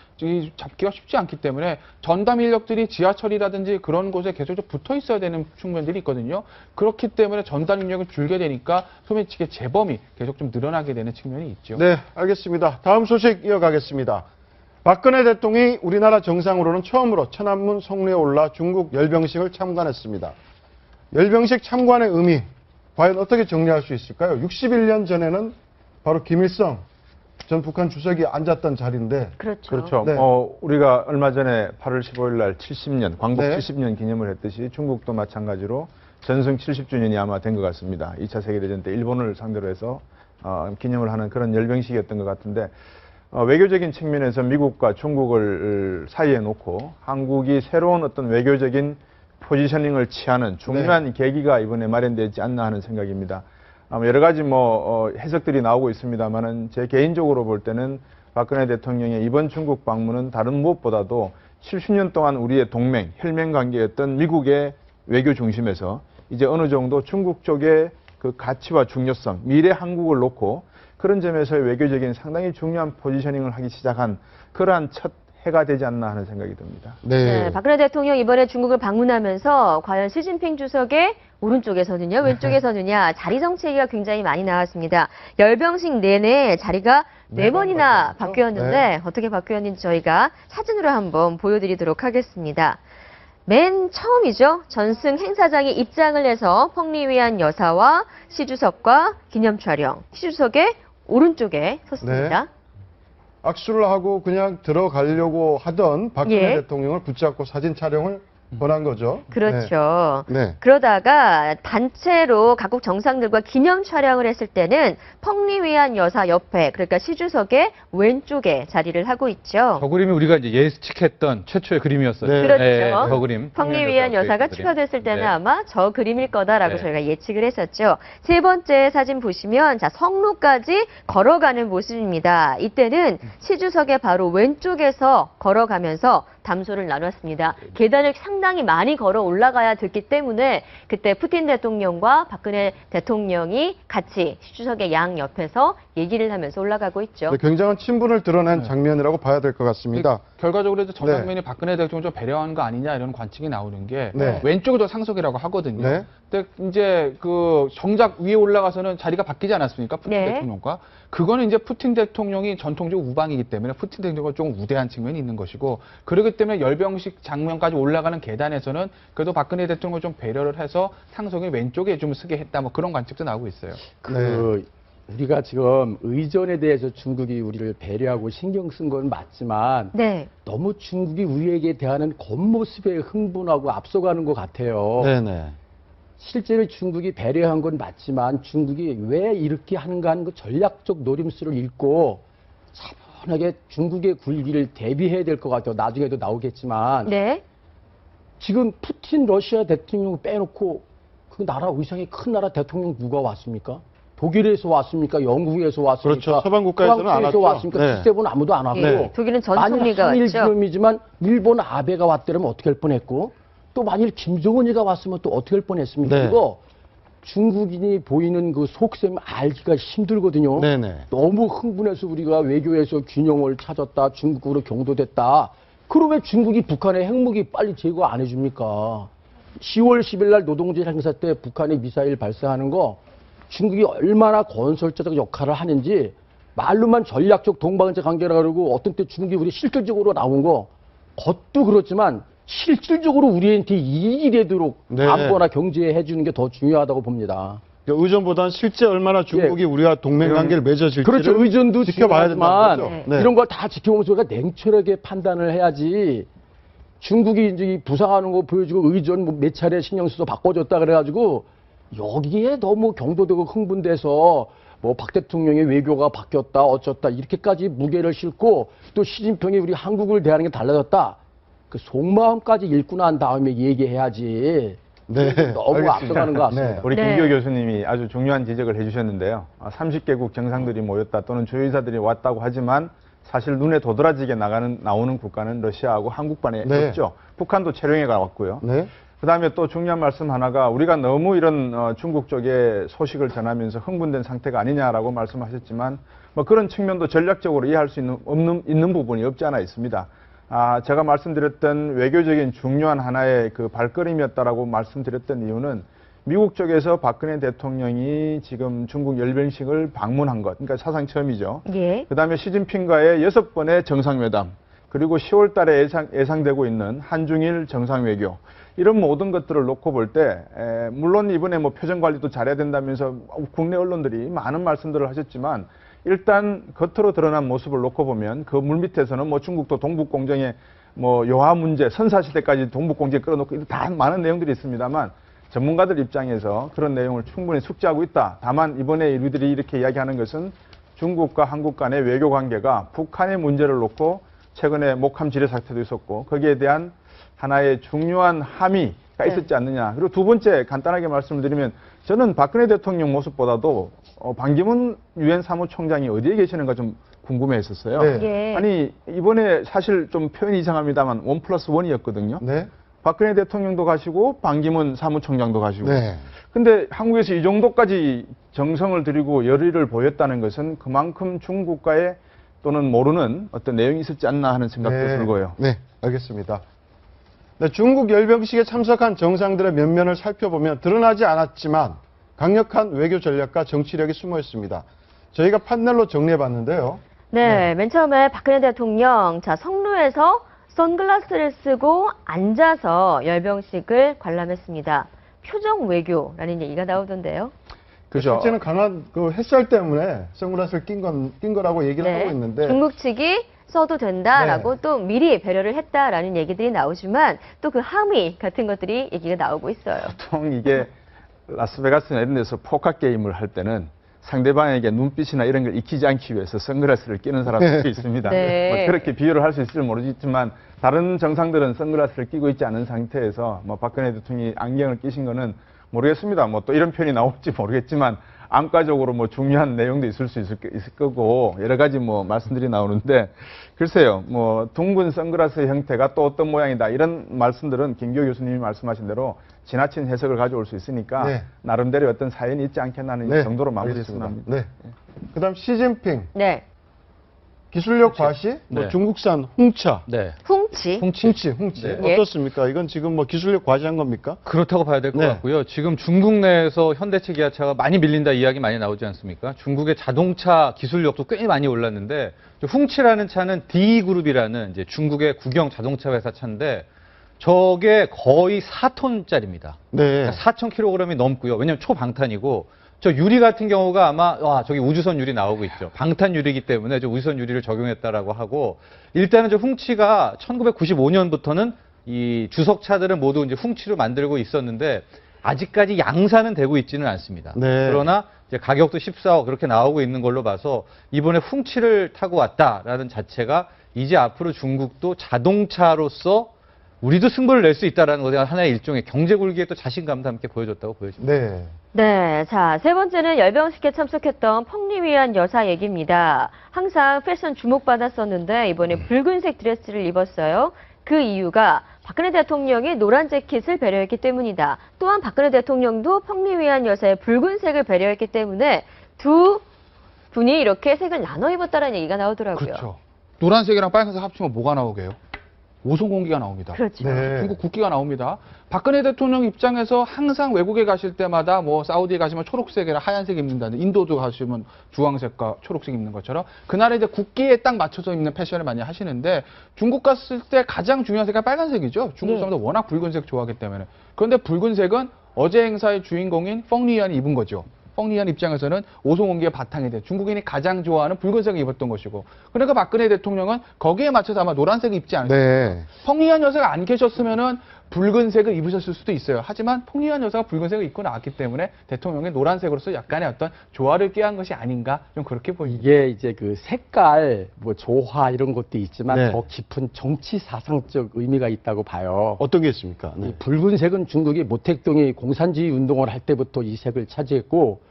잡기가 쉽지 않기 때문에 전담 인력들이 지하철이라든지 그런 곳에 계속 좀 붙어 있어야 되는 측면들이 있거든요. 그렇기 때문에 전담 인력이 줄게 되니까 소매치기 재범이 계속 좀 늘어나게 되는 측면이 있죠. 네, 알겠습니다. 다음 소식 이어가겠습니다. 박근혜 대통령이 우리나라 정상으로는 처음으로 천안문 성루에 올라 중국 열병식을 참관했습니다. 열병식 참관의 의미, 과연 어떻게 정리할 수 있을까요? 61년 전에는 바로 김일성 전 북한 주석이 앉았던 자리인데. 그렇죠. 네. 우리가 얼마 전에 8월 15일 날 70년, 광복 네. 70년 기념을 했듯이 중국도 마찬가지로 전승 70주년이 아마 된 것 같습니다. 2차 세계대전 때 일본을 상대로 해서 기념을 하는 그런 열병식이었던 것 같은데, 외교적인 측면에서 미국과 중국을 사이에 놓고 한국이 새로운 어떤 외교적인 포지셔닝을 취하는 중요한 계기가 이번에 마련되지 않나 하는 생각입니다. 여러 가지 해석들이 나오고 있습니다만은 제 개인적으로 볼 때는 박근혜 대통령의 이번 중국 방문은 다른 무엇보다도 70년 동안 우리의 동맹, 혈맹 관계였던 미국의 외교 중심에서 이제 어느 정도 중국 쪽의 그 가치와 중요성, 미래 한국을 놓고 그런 점에서의 외교적인 상당히 중요한 포지셔닝을 하기 시작한 그러한 첫 해가 되지 않나 하는 생각이 듭니다. 네, 박근혜 대통령 이번에 중국을 방문하면서 과연 시진핑 주석의 오른쪽에 서느냐 왼쪽에 서느냐 자리 정체기가 굉장히 많이 나왔습니다. 열병식 내내 자리가 4번이나 바뀌었는데 네. 어떻게 바뀌었는지 저희가 사진으로 한번 보여드리도록 하겠습니다. 맨 처음이죠. 전승 행사장에 입장을 해서 펑리위안 여사와 시 주석과 기념 촬영. 시 주석의 오른쪽에 섰습니다. 네. 악수를 하고 그냥 들어가려고 하던 박근혜 예. 대통령을 붙잡고 사진 촬영을 권한 거죠. 그렇죠. 네. 그러다가 단체로 각국 정상들과 기념 촬영을 했을 때는 펑리위안 여사 옆에, 그러니까 시 주석의 왼쪽에 자리를 하고 있죠. 저 그림이 우리가 이제 예측했던 최초의 그림이었어요. 네. 그렇죠. 저 그림. 펑리위안 여사가 그림. 추가됐을 때는 네. 아마 저 그림일 거다라고 네. 저희가 예측을 했었죠. 세 번째 사진 보시면 자 성루까지 걸어가는 모습입니다. 이때는 시 주석의 바로 왼쪽에서 걸어가면서 담소를 나눴습니다. 계단을 상당히 많이 걸어 올라가야 됐기 때문에 그때 푸틴 대통령과 박근혜 대통령이 같이 시 주석의 양 옆에서 얘기를 하면서 올라가고 있죠. 네, 굉장한 친분을 드러낸 장면이라고 봐야 될 것 같습니다. 결과적으로 이제 저 네. 장면이 박근혜 대통령 좀 배려한 거 아니냐 이런 관측이 나오는 게 네. 왼쪽이 더 상속이라고 하거든요. 네. 근데 이제 그 정작 위에 올라가서는 자리가 바뀌지 않았습니까? 푸틴 네. 대통령과. 그거는 이제 푸틴 대통령이 전통적 우방이기 때문에 푸틴 대통령은 좀 우대한 측면이 있는 것이고, 그렇기 때문에 열병식 장면까지 올라가는 계단에서는 그래도 박근혜 대통령을 좀 배려를 해서 상속이 왼쪽에 좀 서게 했다, 뭐 그런 관측도 나오고 있어요. 우리가 지금 의전에 대해서 중국이 우리를 배려하고 신경 쓴 건 맞지만 네. 너무 중국이 우리에게 대하는 겉모습에 흥분하고 앞서가는 것 같아요. 네네. 실제로 중국이 배려한 건 맞지만 중국이 왜 이렇게 하는가 하는 그 전략적 노림수를 읽고 차분하게 중국의 굴기를 대비해야 될 것 같아요. 나중에도 나오겠지만 네. 지금 푸틴 러시아 대통령 빼놓고 그 나라 의상이 큰 나라 대통령 누가 왔습니까? 독일에서 왔습니까? 영국에서 왔습니까? 그렇죠. 서방 국가에서는 안 왔죠. 왔습니까? 네. G7은 아무도 안 왔고. 네. 독일은 전 만일 총리가 한일 왔죠. 기념이지만 일본 아베가 왔더라면 어떻게 할 뻔했고, 또 만일 김정은이가 왔으면 또 어떻게 할 뻔했습니까? 네. 이거 중국인이 보이는 그 속셈 알기가 힘들거든요. 네네. 너무 흥분해서 우리가 외교에서 균형을 찾았다, 중국으로 경도됐다, 그럼 왜 중국이 북한의 핵무기 빨리 제거 안 해줍니까? 10월 10일 날 노동절 행사 때 북한이 미사일 발사하는 거 중국이 얼마나 건설자적 역할을 하는지 말로만 전략적 동반자 관계라 그러고 어떤 때 중국이 우리 실질적으로 나온 거 그것도 그렇지만 실질적으로 우리한테 이익이 되도록 네. 안보나 경제에 해주는 게 더 중요하다고 봅니다. 의존보다는 실제 얼마나 중국이 우리와 동맹 관계를 맺어질지를 그렇죠. 의존도 지켜봐야 된다는 거죠. 중요하지만 네. 이런 걸 다 지켜보면서 우리가 냉철하게 판단을 해야지 중국이 이제 부상하는 거 보여주고 의존 뭐 몇 차례 신경 써서 바꿔줬다 그래가지고 여기에 너무 경도되고 흥분돼서 뭐 박 대통령의 외교가 바뀌었다 어쩌다 이렇게까지 무게를 싣고 또 시진핑이 우리 한국을 대하는 게 달라졌다. 그 속마음까지 읽고 난 다음에 얘기해야지. 네, 너무 알겠습니다. 앞서가는 것 같습니다. 우리 김기호 교수님이 아주 중요한 지적을 해주셨는데요. 30개국 정상들이 모였다 또는 주요의사들이 왔다고 하지만 사실 눈에 도드라지게 나오는 국가는 러시아하고 한국만이 네. 없죠. 북한도 체령회가 왔고요. 네. 그다음에 또 중요한 말씀 하나가 우리가 너무 이런 중국 쪽에 소식을 전하면서 흥분된 상태가 아니냐라고 말씀하셨지만 뭐 그런 측면도 전략적으로 이해할 수 있는 부분이 없지 않아 있습니다. 제가 말씀드렸던 외교적인 중요한 하나의 그 발걸음이었다라고 말씀드렸던 이유는 미국 쪽에서 박근혜 대통령이 지금 중국 열병식을 방문한 것, 그러니까 사상 처음이죠. 예. 그다음에 시진핑과의 6번의 정상회담, 그리고 10월 달에 예상되고 있는 한중일 정상외교, 이런 모든 것들을 놓고 볼 때, 물론 이번에 뭐 표정 관리도 잘해야 된다면서 국내 언론들이 많은 말씀들을 하셨지만, 일단 겉으로 드러난 모습을 놓고 보면 그 물밑에서는 뭐 중국도 동북공정의 뭐 요하 문제, 선사시대까지 동북공정에 끌어놓고 다 많은 내용들이 있습니다만, 전문가들 입장에서 그런 내용을 충분히 숙지하고 있다. 다만 이번에 우리들이 이렇게 이야기하는 것은 중국과 한국 간의 외교 관계가 북한의 문제를 놓고 최근에 목함 지뢰 사태도 있었고 거기에 대한 하나의 중요한 함의가 있었지 않느냐. 그리고 두 번째 간단하게 말씀을 드리면 저는 박근혜 대통령 모습보다도 반기문 유엔 사무총장이 어디에 계시는가 좀 궁금해했었어요. 네. 예. 아니 이번에 사실 좀 표현이 이상합니다만 1+1이었거든요. 네. 박근혜 대통령도 가시고 반기문 사무총장도 가시고. 네. 근데 한국에서 이 정도까지 정성을 들이고 열의를 보였다는 것은 그만큼 중국과의 또는 모르는 어떤 내용이 있었지 않나 하는 생각도 들고요. 네, 알겠습니다. 네, 중국 열병식에 참석한 정상들의 면면을 살펴보면 드러나지 않았지만 강력한 외교 전략과 정치력이 숨어 있습니다. 저희가 판넬로 정리해봤는데요. 네, 맨 처음에 박근혜 대통령, 성루에서 선글라스를 쓰고 앉아서 열병식을 관람했습니다. 표정 외교라는 얘기가 나오던데요. 그죠. 실제는 강한 그 햇살 때문에 선글라스를 낀 거라고 얘기를 네, 하고 있는데. 중국 측이 써도 된다라고 또 미리 배려를 했다라는 얘기들이 나오지만 또 그 함의 같은 것들이 얘기가 나오고 있어요. 보통 이게 라스베가스나 이런 데서 포커 게임을 할 때는 상대방에게 눈빛이나 이런 걸 익히지 않기 위해서 선글라스를 끼는 사람들이 있습니다. 네. 뭐 그렇게 비유를 할 수 있을지 모르겠지만 다른 정상들은 선글라스를 끼고 있지 않은 상태에서 뭐 박근혜 대통령이 안경을 끼신 거는 모르겠습니다. 뭐 또 이런 표현이 나올지 모르겠지만 안과적으로 뭐 중요한 내용도 있을 거고 여러 가지 뭐 말씀들이 나오는데 글쎄요. 뭐 둥근 선글라스 형태가 또 어떤 모양이다 이런 말씀들은 김기호 교수님이 말씀하신 대로 지나친 해석을 가져올 수 있으니까 네. 나름대로 어떤 사연이 있지 않겠나 하는 네, 정도로 마무리했습니다. 알겠습니다. 네. 그다음 시진핑. 네. 기술력 과시, 뭐 네. 중국산 홍차. 네. 홍치. 홍치. 네. 어떻습니까? 이건 지금 뭐 기술력 과시한 겁니까? 그렇다고 봐야 될 것 네. 같고요. 지금 중국 내에서 현대차, 기아차가 많이 밀린다 이야기 많이 나오지 않습니까? 중국의 자동차 기술력도 꽤 많이 올랐는데 홍치라는 차는 D그룹이라는 이제 중국의 국영 자동차 회사 차인데 저게 거의 4톤짜리입니다. 네. 4,000kg이 넘고요. 왜냐하면 초방탄이고 저 유리 같은 경우가 아마 저기 우주선 유리 나오고 있죠. 방탄 유리이기 때문에 저 우주선 유리를 적용했다라고 하고 일단은 저 홍치가 1995년부터는 이 주석차들은 모두 이제 홍치로 만들고 있었는데 아직까지 양산은 되고 있지는 않습니다. 네. 그러나 이제 가격도 14억 그렇게 나오고 있는 걸로 봐서 이번에 홍치를 타고 왔다라는 자체가 이제 앞으로 중국도 자동차로서 우리도 승부를 낼 수 있다는 것에 하나의 일종의 경제 굴기에 또 자신감도 함께 보여줬다고 보여집니다. 네. 네, 자, 세 번째는 열병식에 참석했던 펑리위안 여사 얘기입니다. 항상 패션 주목받았었는데 이번에 붉은색 드레스를 입었어요. 그 이유가 박근혜 대통령이 노란 재킷을 배려했기 때문이다. 또한 박근혜 대통령도 펑리위안 여사의 붉은색을 배려했기 때문에 두 분이 이렇게 색을 나눠 입었다는 얘기가 나오더라고요. 그렇죠. 노란색이랑 빨간색 합치면 뭐가 나오게요? 오송공기가 나옵니다. 그렇죠. 네. 중국 국기가 나옵니다. 박근혜 대통령 입장에서 항상 외국에 가실 때마다 뭐 사우디에 가시면 초록색이나 하얀색 입는다는, 인도도 가시면 주황색과 초록색 입는 것처럼 그날에 이제 국기에 딱 맞춰서 입는 패션을 많이 하시는데, 중국 갔을 때 가장 중요한 색깔 빨간색이죠. 중국 사람들 워낙 붉은색 좋아하기 때문에. 그런데 붉은색은 어제 행사의 주인공인 펑리안이 입은 거죠. 펑리안 입장에서는 오송공기의 바탕이 돼 중국인이 가장 좋아하는 붉은색을 입었던 것이고, 그러니까 박근혜 대통령은 거기에 맞춰서 아마 노란색을 입지 않을까. 네. 펑리안 여사가 안 계셨으면은 붉은색을 입으셨을 수도 있어요. 하지만 펑리안 여사가 붉은색을 입고 나왔기 때문에 대통령이 노란색으로서 약간의 어떤 조화를 꾀한 것이 아닌가, 좀 그렇게 보입니다. 이게 이제 그 색깔, 뭐 조화 이런 것도 있지만 네. 더 깊은 정치 사상적 의미가 있다고 봐요. 어떤 게 있습니까? 네. 이 붉은색은 중국이 모택동이 공산주의 운동을 할 때부터 이 색을 차지했고,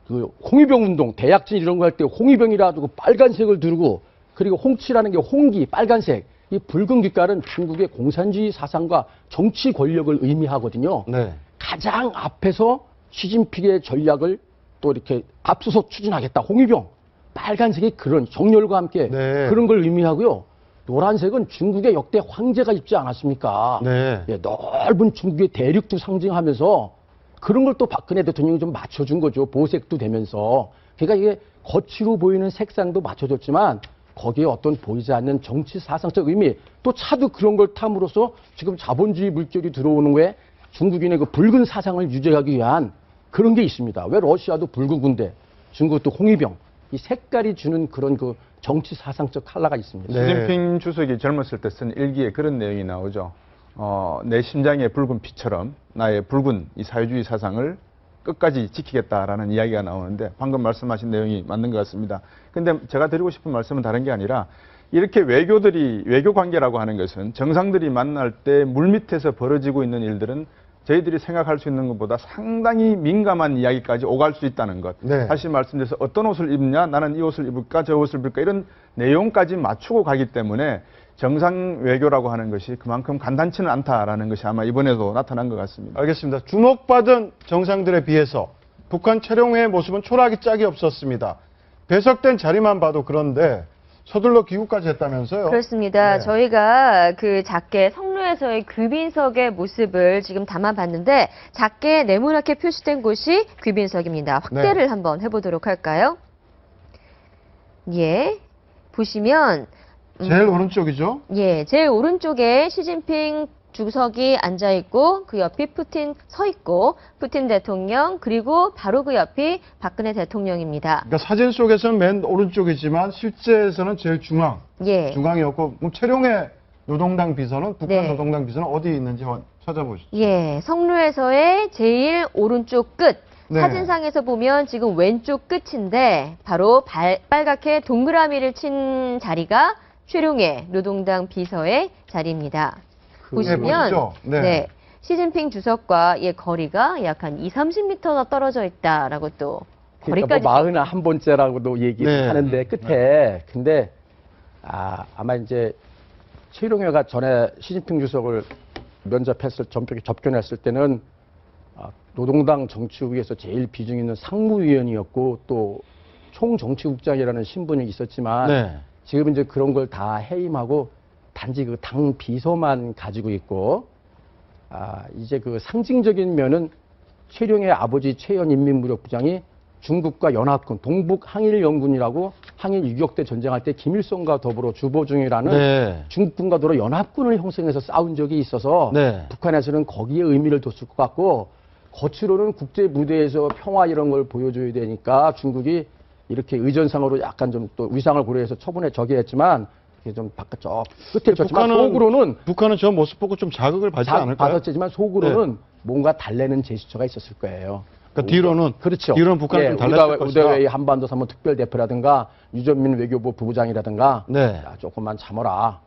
그 홍위병 운동, 대약진 이런 거 할 때 홍위병이라 고 빨간색을 두르고, 그리고 홍치라는 게 홍기, 빨간색. 이 붉은 빛깔은 중국의 공산주의 사상과 정치 권력을 의미하거든요. 네. 가장 앞에서 시진핑의 전략을 또 이렇게 앞서서 추진하겠다. 홍위병. 빨간색이 그런 정렬과 함께 네. 그런 걸 의미하고요. 노란색은 중국의 역대 황제가 입지 않았습니까? 네. 예, 넓은 중국의 대륙도 상징하면서 그런 걸 또 박근혜 대통령이 좀 맞춰준 거죠. 보색도 되면서. 그러니까 이게 거치로 보이는 색상도 맞춰줬지만 거기에 어떤 보이지 않는 정치 사상적 의미, 또 차도 그런 걸 탐으로써 지금 자본주의 물결이 들어오는 거에 중국인의 그 붉은 사상을 유지하기 위한 그런 게 있습니다. 왜 러시아도 붉은 군대, 중국도 홍위병, 이 색깔이 주는 그런 그 정치 사상적 컬러가 있습니다. 네. 시진핑 주석이 젊었을 때 쓴 일기에 그런 내용이 나오죠. 내 심장의 붉은 피처럼 나의 붉은 이 사회주의 사상을 끝까지 지키겠다라는 이야기가 나오는데, 방금 말씀하신 내용이 맞는 것 같습니다. 근데 제가 드리고 싶은 말씀은 다른 게 아니라, 이렇게 외교 관계라고 하는 것은 정상들이 만날 때 물밑에서 벌어지고 있는 일들은 저희들이 생각할 수 있는 것보다 상당히 민감한 이야기까지 오갈 수 있다는 것. 네. 다시 말씀드려서 어떤 옷을 입냐, 나는 이 옷을 입을까, 저 옷을 입을까, 이런 내용까지 맞추고 가기 때문에 정상 외교라고 하는 것이 그만큼 간단치는 않다라는 것이 아마 이번에도 나타난 것 같습니다. 알겠습니다. 주목받은 정상들에 비해서 북한 최룡해의 모습은 초라하기 짝이 없었습니다. 배석된 자리만 봐도 그런데 서둘러 귀국까지 했다면서요? 그렇습니다. 네. 저희가 그 작게 성루에서의 귀빈석의 모습을 지금 담아봤는데, 작게 네모나게 표시된 곳이 귀빈석입니다. 확대를 네. 한번 해보도록 할까요? 예, 보시면 제일 오른쪽이죠? 예, 제일 오른쪽에 시진핑 주석이 앉아 있고, 그 옆이 푸틴 서 있고, 푸틴 대통령, 그리고 바로 그 옆이 박근혜 대통령입니다. 그러니까 사진 속에서는 맨 오른쪽이지만 실제에서는 제일 예. 중앙이었고, 그럼 최룡해 노동당 비서는, 북한 네. 노동당 비서는 어디 있는지 찾아보시죠. 예, 성루에서의 제일 오른쪽 끝. 네. 사진상에서 보면 지금 왼쪽 끝인데, 바로 빨갛게 동그라미를 친 자리가 최룡해 노동당 비서의 자리입니다. 보시면 네. 네, 시진핑 주석과 의 거리가 약 한 20-30m 떨어져 있다라고 또 그러니까 거리까지. 뭐 41번째라고도 얘기를 네. 하는데 끝에 근데 아마 이제 최룡해가 전에 시진핑 주석을 접견했을 때는 노동당 정치국에서 제일 비중 있는 상무위원이었고 또 총정치국장이라는 신분이 있었지만 네. 지금 이제 그런 걸 다 해임하고 단지 그 당 비서만 가지고 있고, 이제 그 상징적인 면은 최룡해 아버지 최연인민무력부장이 중국과 연합군, 동북항일연군이라고 항일 6.25대 전쟁할 때 김일성과 더불어 주보중이라는 네. 중국군과 더불어 연합군을 형성해서 싸운 적이 있어서 네. 북한에서는 거기에 의미를 뒀을 것 같고, 겉으로는 국제 무대에서 평화 이런 걸 보여줘야 되니까 중국이 이렇게 의전상으로 약간 좀 또 위상을 고려해서 처분에 저기했지만 이게 좀 바깥쪽 끝에 졌지만 속으로는 북한은 저 모습 보고 좀 자극을 받지 않을까요? 받았지만 속으로는 뭔가 달래는 제스처가 있었을 거예요. 그러니까 뒤로는 그렇죠. 뒤로는 북한은 좀 달랬을 것이다. 우대웨이 한반도 사무 특별대표라든가 유전민 외교부 부부장이라든가 네. 야, 조금만 참아라.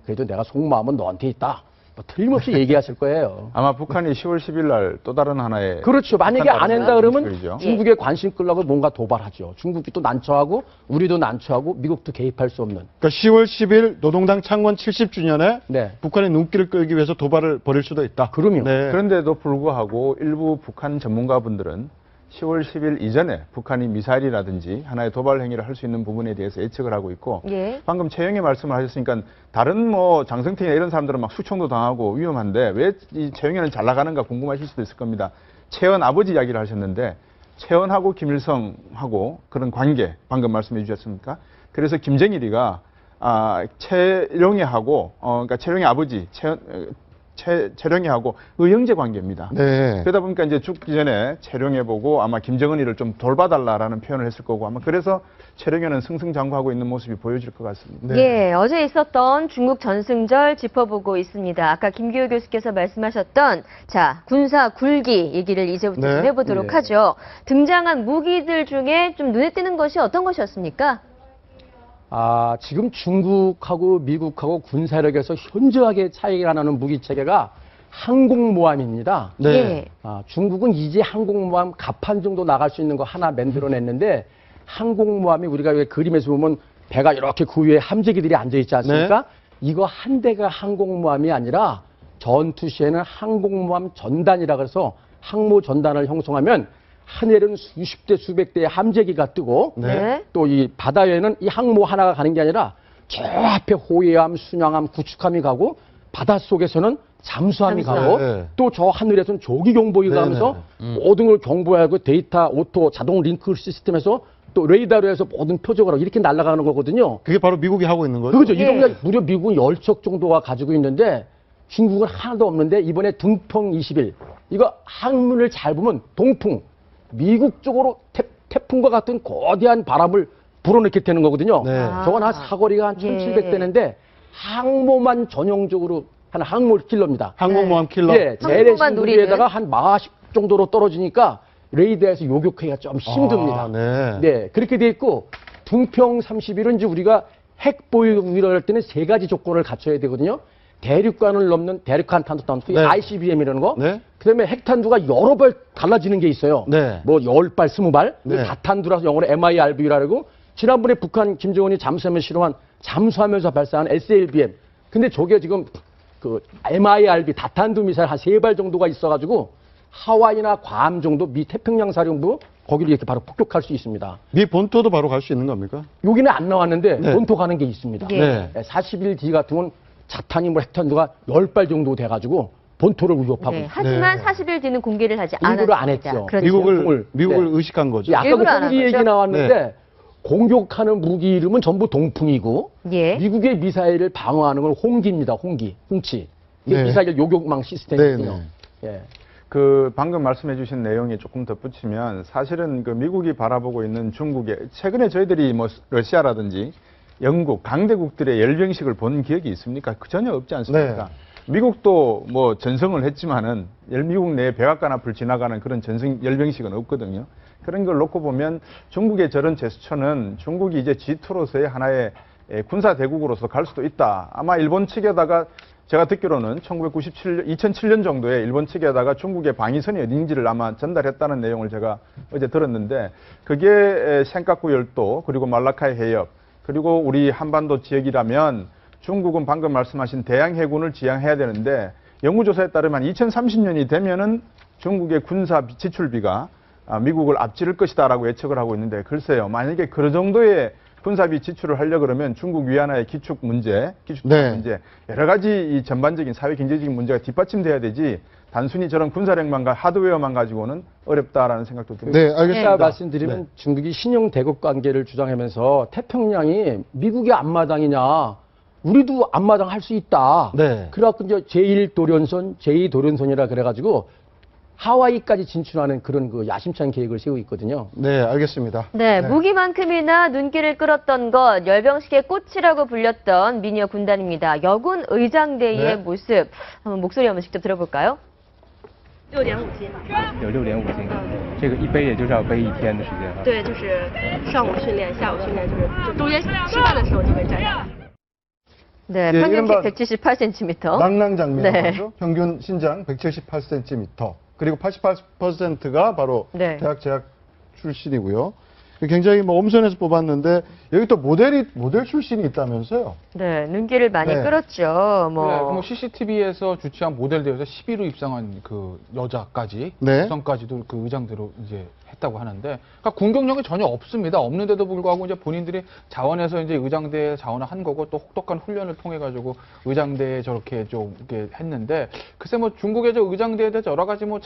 그래도 내가 속마음은 너한테 있다. 뭐 틀림없이 얘기하실 거예요. 아마 북한이 10월 10일 날 또 다른 하나의 그렇죠. 만약에 안 한다 그러면 소리죠. 중국에 관심 끌려고 뭔가 도발하죠. 중국이 또 난처하고 우리도 난처하고 미국도 개입할 수 없는. 그러니까 10월 10일 노동당 창건 70주년에 네. 북한의 눈길을 끌기 위해서 도발을 벌일 수도 있다. 그럼요. 네. 그런데도 불구하고 일부 북한 전문가분들은 10월 10일 이전에 북한이 미사일이라든지 하나의 도발 행위를 할 수 있는 부분에 대해서 예측을 하고 있고 예. 방금 최영의 말씀을 하셨으니까 다른 뭐 장성택이나 이런 사람들은 막 수총도 당하고 위험한데 왜 이 최영의는 잘 나가는가 궁금하실 수도 있을 겁니다. 채연 아버지 이야기를 하셨는데 채연하고 김일성하고 그런 관계 방금 말씀해 주셨습니까? 그래서 김정일이가 채룡이하고 그러니까 채룡의 아버지 채룡이하고 의형제 관계입니다. 네. 그러다 보니까 이제 죽기 전에 채룡해 보고 아마 김정은이를 좀 돌봐달라라는 표현을 했을 거고 아마 그래서 채룡이는 승승장구하고 있는 모습이 보여질 것 같습니다. 예, 어제 있었던 중국 전승절 짚어보고 있습니다. 아까 김기호 교수께서 말씀하셨던 자 군사 굴기 얘기를 이제부터 네. 좀 해보도록 하죠. 등장한 무기들 중에 좀 눈에 띄는 것이 어떤 것이었습니까? 지금 중국하고 미국하고 군사력에서 현저하게 차이가 나는 무기 체계가 항공모함입니다. 네. 중국은 이제 항공모함 갑판 정도 나갈 수 있는 거 하나 만들어냈는데 항공모함이 우리가 왜 그림에서 보면 배가 이렇게 그 위에 함재기들이 앉아있지 않습니까? 이거 한 대가 항공모함이 아니라 전투 시에는 항공모함 전단이라 그래서 항모 전단을 형성하면 하늘에는 수십 대 수백 대의 함재기가 뜨고 네. 또 이 바다에는 이 항모 하나가 가는 게 아니라 저 앞에 호위함, 순양함, 구축함이 가고 바닷속에서는 잠수함이 가고 네. 또 저 하늘에서는 조기 경보기가 네, 가면서 네. 모든 걸 경보하고 데이터 오토 자동 링크 시스템에서 또 레이더로 해서 모든 표적을 하고 이렇게 날아가는 거거든요. 그게 바로 미국이 하고 있는 거죠? 그렇죠. 이런 게 무려 미국은 10척 정도가 가지고 있는데 중국은 하나도 없는데 이번에 등풍 21 이거 항문을 잘 보면 동풍 미국 쪽으로 태풍과 같은 거대한 바람을 불어넣게 되는 거거든요. 네. 저건 한 사거리가 한 1700대인데 항모만 전용적으로 한 항모 킬러입니다. 항공모함 킬러? 예, 항모만 재래식에다가 한 40 정도로 떨어지니까 레이더에서 요격하기가 좀 힘듭니다. 네. 그렇게 돼 있고 등평 31은 이제 우리가 핵 보유를 할 때는 세 가지 조건을 갖춰야 되거든요. 대륙간을 넘는 대륙간 탄도탄 소위 네. ICBM이라는 거. 네. 그다음에 핵탄두가 여러 발 달라지는 게 있어요. 네. 뭐 10발, 20발. 네. 다탄두라서 영어로 MIRV라고 지난번에 북한 김정은이 잠수함에 실험한 잠수하면서 발사한 SLBM. 근데 저게 지금 그 MIRV 다탄두 미사일 한 3발 정도가 있어가지고 하와이나 괌 정도 미 태평양 사령부 거기를 이렇게 바로 폭격할 수 있습니다. 미 본토도 바로 갈 수 있는 겁니까? 여기는 안 나왔는데 네. 본토 가는 게 있습니다. 네. 41D 같은 건 자탄이 뭐 핵탄두가 10발 정도 돼가지고 본토를 위협하고 네, 있습니다. 하지만 네. 41D는 공개를 하지 일부러 않았습니다. 안 했죠. 그렇죠. 미국을 의식한 거죠. 아까 그 일부러 안 홍기 한 얘기 거죠? 나왔는데 공격하는 무기 이름은 전부 동풍이고 예. 미국의 미사일을 방어하는 건 홍기입니다. 홍치. 이게 네. 미사일 요격망 시스템이거든요. 네, 예. 그 방금 말씀해 주신 내용에 조금 덧붙이면 사실은 그 미국이 바라보고 있는 중국에 최근에 저희들이 뭐 러시아라든지 영국 강대국들의 열병식을 본 기억이 있습니까? 전혀 없지 않습니까? 네. 미국도 뭐 전성을 했지만은 미국 내 백악관 앞을 지나가는 그런 전성 열병식은 없거든요. 그런 걸 놓고 보면 중국의 저런 제스처는 중국이 이제 G2로서의 하나의 군사 대국으로서 갈 수도 있다. 아마 일본 측에다가 제가 듣기로는 2007년 정도에 일본 측에다가 중국의 방위선이 어딘지를 아마 전달했다는 내용을 제가 어제 들었는데 그게 센카쿠 열도 그리고 말라카이 해협 그리고 우리 한반도 지역이라면 중국은 방금 말씀하신 대양 해군을 지향해야 되는데 연구조사에 따르면 2030년이 되면은 중국의 군사 지출비가 미국을 앞지를 것이다라고 예측을 하고 있는데 글쎄요. 만약에 그 정도의 군사비 지출을 하려 그러면 중국 위안화의 기축 문제, 문제, 여러 가지 이 전반적인 사회 경제적인 문제가 뒷받침돼야 되지 단순히 저런 군사력만과 하드웨어만 가지고는 어렵다라는 생각도 듭니다. 네, 알겠습니다. 제가 말씀드리면 중국이 신형 대국 관계를 주장하면서 태평양이 미국의 앞마당이냐, 우리도 앞마당 할 수 있다. 그래갖고 이제 제1도련선, 제2도련선이라 그래가지고 하와이까지 진출하는 그런 그 야심찬 계획을 세우고 있거든요. 네, 알겠습니다. 네, 무기만큼이나 눈길을 끌었던 것, 열병식의 꽃이라고 불렸던 미니어 군단입니다. 여군 의장대의 모습, 한번 목소리 한번 직접 들어볼까요? 6.5斤。有6.5斤，这个一背也就是要背1天的时间哈。对，就是上午训练，下午训练，就中间吃饭的时候就会这样。 네, 예, 평균 키 이른바 178cm. 낭낭장미라고 네. 하죠. 평균 신장 178cm. 그리고 88%가 바로 대학 재학 출신이고요. 굉장히 뭐 엄선해서 뽑았는데 여기 또 모델 출신이 있다면서요? 네, 눈길을 많이 끌었죠. 뭐 CCTV에서 주최한 모델 대회에서 10위로 입상한 그 여자까지, 네. 여성까지도 그 의장대로 이제 했다고 하는데, 그러니까 공격력이 전혀 없습니다. 없는데도 불구하고 이제 본인들이 자원해서 이제 의장대에 자원을 한 거고 또 혹독한 훈련을 통해 가지고 의장대에 저렇게 좀 이렇게 했는데, 글쎄 뭐 중국의 저 의장대에 대해서 여러 가지 뭐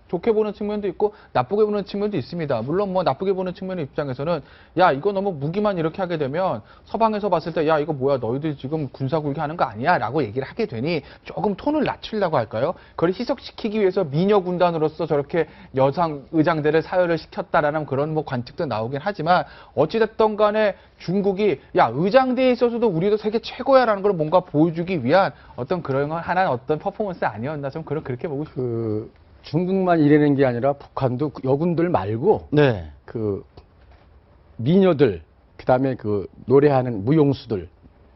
좋게 보는 측면도 있고 나쁘게 보는 측면도 있습니다. 물론 뭐 나쁘게 보는 측면의 입장에서는 야 이거 너무 무기만 이렇게 하게 되면 서방에서 봤을 때 야 이거 뭐야 너희들 지금 군사굴기 하는 거 아니야 라고 얘기를 하게 되니 조금 톤을 낮추려고 할까요? 그걸 희석시키기 위해서 미녀 군단으로서 저렇게 여성 의장대를 사열을 시켰다라는 그런 뭐 관측도 나오긴 하지만 어찌됐든 간에 중국이 야 의장대에 있어서도 우리도 세계 최고야라는 걸 뭔가 보여주기 위한 어떤 그런 하나의 어떤 퍼포먼스 아니었나 좀 그렇게 보고 싶어요. 중국만 이래는 게 아니라 북한도 여군들 말고 그 미녀들 그다음에 그 노래하는 무용수들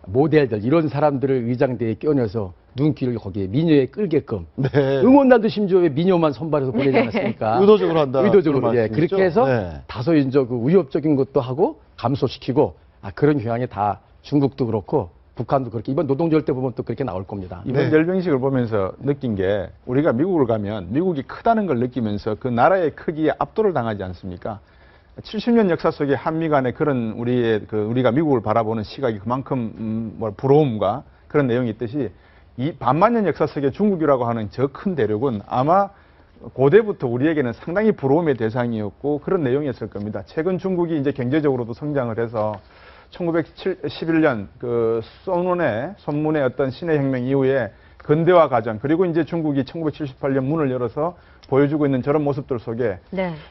모델들 이런 사람들을 의장대에 껴내서 눈길을 거기에 미녀에 끌게끔 응원단도 심지어 미녀만 선발해서 보내지 않았습니까? 의도적으로 한다. 의도적으로 그렇게 해서 다소 이제 그 위협적인 것도 하고 감소시키고 그런 경향이 다 중국도 그렇고 북한도 그렇게 이번 노동절 때 보면 또 그렇게 나올 겁니다. 이번 열병식을 보면서 느낀 게 우리가 미국을 가면 미국이 크다는 걸 느끼면서 그 나라의 크기에 압도를 당하지 않습니까? 70년 역사 속에 한미 간의 그런 우리가 미국을 바라보는 시각이 그만큼 부러움과 그런 내용이 있듯이 이 반만년 역사 속에 중국이라고 하는 저 큰 대륙은 아마 고대부터 우리에게는 상당히 부러움의 대상이었고 그런 내용이었을 겁니다. 최근 중국이 이제 경제적으로도 성장을 해서 1911년 그 손문의 어떤 신의 혁명 이후에 근대화 과정 그리고 이제 중국이 1978년 문을 열어서 보여주고 있는 저런 모습들 속에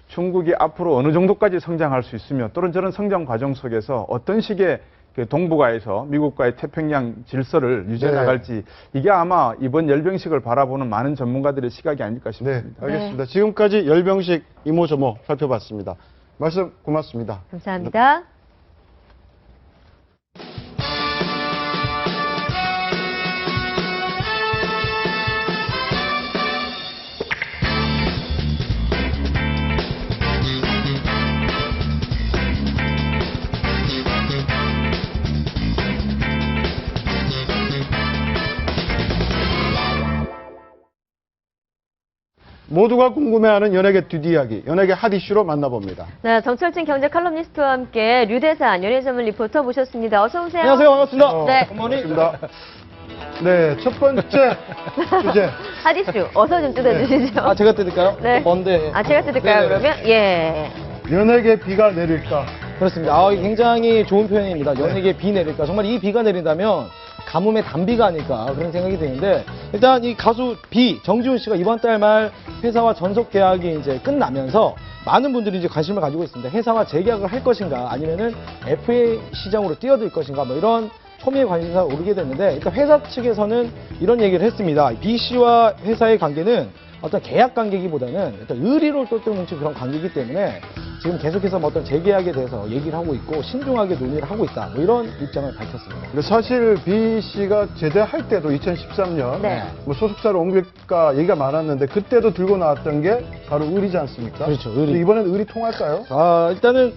중국이 앞으로 어느 정도까지 성장할 수 있으며 또는 저런 성장 과정 속에서 어떤 식의 그 동북아에서 미국과의 태평양 질서를 유지해 나갈지 이게 아마 이번 열병식을 바라보는 많은 전문가들의 시각이 아닐까 싶습니다. 알겠습니다. 지금까지 열병식 이모저모 살펴봤습니다. 말씀 고맙습니다. 감사합니다. 모두가 궁금해하는 연예계 뒷이야기, 연예계 핫 이슈로 만나봅니다. 네, 정철진 경제 칼럼니스트와 함께 류대산 연예전문 리포터 모셨습니다. 어서 오세요. 안녕하세요. 반갑습니다. 네. 반갑습니다. 네, 첫 번째 주제. 핫 이슈 어서 좀 뜯어주시죠. 제가 뜯을까요? 네. 뭔데? 제가 뜯을까요? 그러면 연예계 비가 내릴까? 그렇습니다. 굉장히 좋은 표현입니다. 연예계 비 내릴까? 정말 이 비가 내린다면 가뭄의 단비가 아닐까 그런 생각이 드는데 일단 이 가수 정지훈 씨가 이번 달 말 회사와 전속 계약이 이제 끝나면서 많은 분들이 이제 관심을 가지고 있습니다. 회사와 재계약을 할 것인가 아니면은 FA 시장으로 뛰어들 것인가 뭐 이런 초미의 관심사가 오르게 됐는데 일단 회사 측에서는 이런 얘기를 했습니다. B 씨와 회사의 관계는 어떤 계약 관계기보다는 일단 의리로 똘똘뭉친 그런 관계이기 때문에 지금 계속해서 뭐 어떤 재계약에 대해서 얘기를 하고 있고 신중하게 논의를 하고 있다. 뭐 이런 입장을 밝혔습니다. 근데 사실 B 씨가 제대할 때도 2013년 뭐 소속사를 옮길까 얘기가 많았는데 그때도 들고 나왔던 게 바로 의리지 않습니까? 그렇죠. 의리. 이번엔 의리 통할까요? 일단은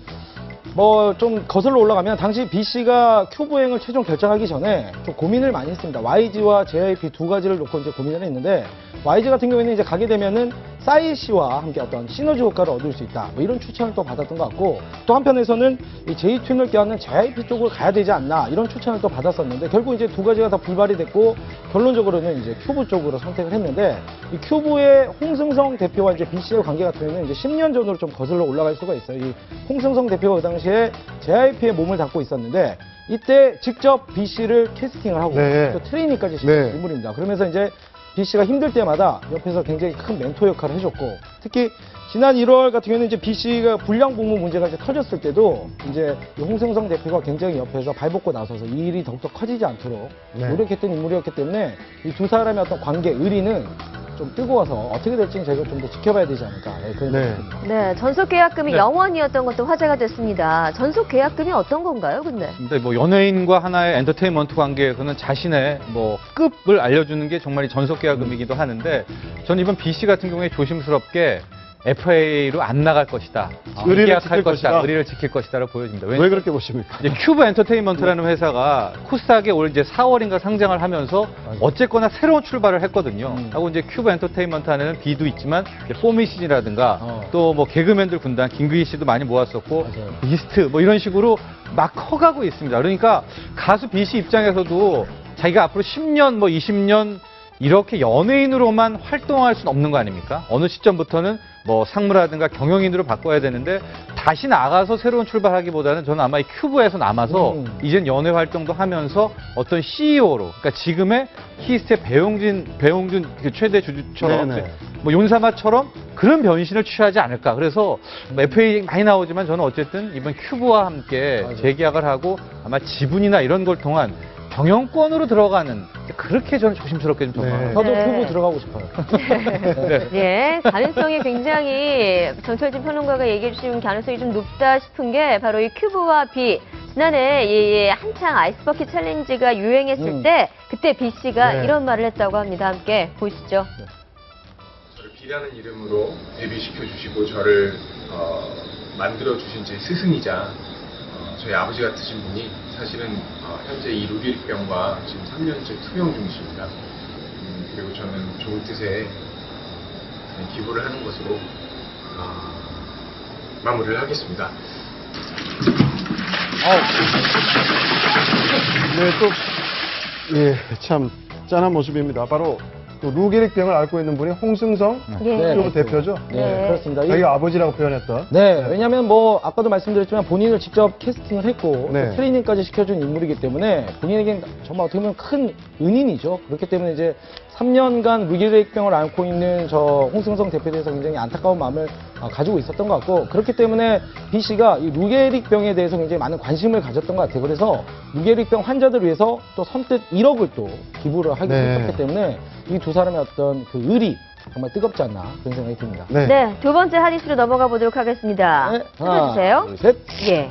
뭐 좀 거슬러 올라가면 당시 B 씨가 큐브행을 최종 결정하기 전에 좀 고민을 많이 했습니다. YG와 JYP 두 가지를 놓고 이제 고민을 했는데 YG 같은 경우에는 이제 가게 되면은 싸이 씨와 함께 어떤 시너지 효과를 얻을 수 있다. 뭐 이런 추천을 또 받았던 것 같고 또 한편에서는 이 J2를 껴안는 JYP 쪽으로 가야 되지 않나 이런 추천을 또 받았었는데 결국 이제 두 가지가 다 불발이 됐고 결론적으로는 이제 큐브 쪽으로 선택을 했는데 이 큐브의 홍승성 대표와 이제 B 씨의 관계 같은 경우는 이제 10년 전으로 좀 거슬러 올라갈 수가 있어요. 이 홍승성 대표가 그 당시에 JYP에 몸을 담고 있었는데 이때 직접 B 씨를 캐스팅을 하고 또 트레이닝까지 시킨 인물입니다. 그러면서 이제 B 씨가 힘들 때마다 옆에서 굉장히 큰 멘토 역할을 해줬고 특히 지난 1월 같은 경우에는 이제 B 씨가 불량 복무 문제가 이제 터졌을 때도 이제 홍승성 대표가 굉장히 옆에서 발벗고 나서서 이 일이 더욱더 커지지 않도록 노력했던 인물이었기 때문에 이 두 사람의 어떤 관계 의리는 좀 뜨거워서 어떻게 될지는 저희가 좀 더 지켜봐야 되지 않을까 그런 생각입니다. 네, 전속 계약금이 0원이었던 것도 화제가 됐습니다. 전속 계약금이 어떤 건가요, 근데? 뭐 연예인과 하나의 엔터테인먼트 관계에서는 자신의 뭐 급을 알려주는 게 정말 이 전속 계약금이기도 하는데 저는 이번 B 씨 같은 경우에 조심스럽게 FA로 안 나갈 것이다. 의리를 계약할 지킬 것이다. 의리를 지킬 것이다라고 보여집니다. 왜 그렇게 보십니까? 이제 큐브 엔터테인먼트라는 회사가 코스닥에 올 이제 4월인가 상장을 하면서 어쨌거나 새로운 출발을 했거든요. 하고 이제 큐브 엔터테인먼트 안에는 B도 있지만 포미신이라든가 또 뭐 개그맨들 군단 김규희 씨도 많이 모았었고 이스트 뭐 이런 식으로 막 커가고 있습니다. 그러니까 가수 B 씨 입장에서도 자기가 앞으로 10년 뭐 20년 이렇게 연예인으로만 활동할 수는 없는 거 아닙니까? 어느 시점부터는 뭐 상무라든가 경영인으로 바꿔야 되는데 다시 나가서 새로운 출발하기보다는 저는 아마 이 큐브에서 남아서 이젠 연예 활동도 하면서 어떤 CEO로 그러니까 지금의 히스테 배용준 그 최대 주주처럼 네네. 뭐 윤사마처럼 그런 변신을 취하지 않을까. 그래서 뭐 FA 많이 나오지만 저는 어쨌든 이번 큐브와 함께 재계약을 하고 아마 지분이나 이런 걸 통한 경영권으로 들어가는 그렇게 저는 조심스럽게 좀 전망합니다. 저도 네. 큐브 들어가고 싶어요. 예, 가능성이 굉장히 정철진 평론가가 얘기해 주신 가능성이 좀 높다 싶은 게 바로 이 큐브와 B. 지난해 이 한창 아이스버킷 챌린지가 유행했을 때 그때 B 씨가 네. 이런 말을 했다고 합니다. 함께 보시죠. 저를 B라는 이름으로 데뷔시켜 주시고 저를 만들어 주신 제 스승이자 저희 아버지 같으신 분이 사실은 현재 이 루비릭병과 지금 3년째 투병 중이십니다. 그리고 저는 좋은 뜻에 기부를 하는 것으로 마무리를 하겠습니다. 네, 또, 예, 참 짠한 모습입니다. 바로 또 루게릭병을 앓고 있는 분이 홍승성 큐브 대표죠. 네, 그렇습니다. 자기가 아버지라고 표현했던. 네, 왜냐하면 뭐 아까도 말씀드렸지만 본인을 직접 캐스팅을 했고 네. 또 트레이닝까지 시켜준 인물이기 때문에 본인에겐 정말 어떻게 보면 큰 은인이죠. 그렇기 때문에 이제 3년간 루게릭병을 앓고 있는 저 홍승성 대표에 대해서 굉장히 안타까운 마음을 가지고 있었던 것 같고 그렇기 때문에 B 씨가 이 루게릭병에 대해서 굉장히 많은 관심을 가졌던 것 같아요. 그래서 루게릭병 환자들을 위해서 또 선뜻 1억을 또 기부를 하기로 했었기 때문에 이 두 사람의 어떤 그 의리 정말 뜨겁지 않나 그런 생각이 듭니다. 네, 두 번째 하디스로 넘어가 보도록 하겠습니다. 해주세요. 둘, 셋. 예.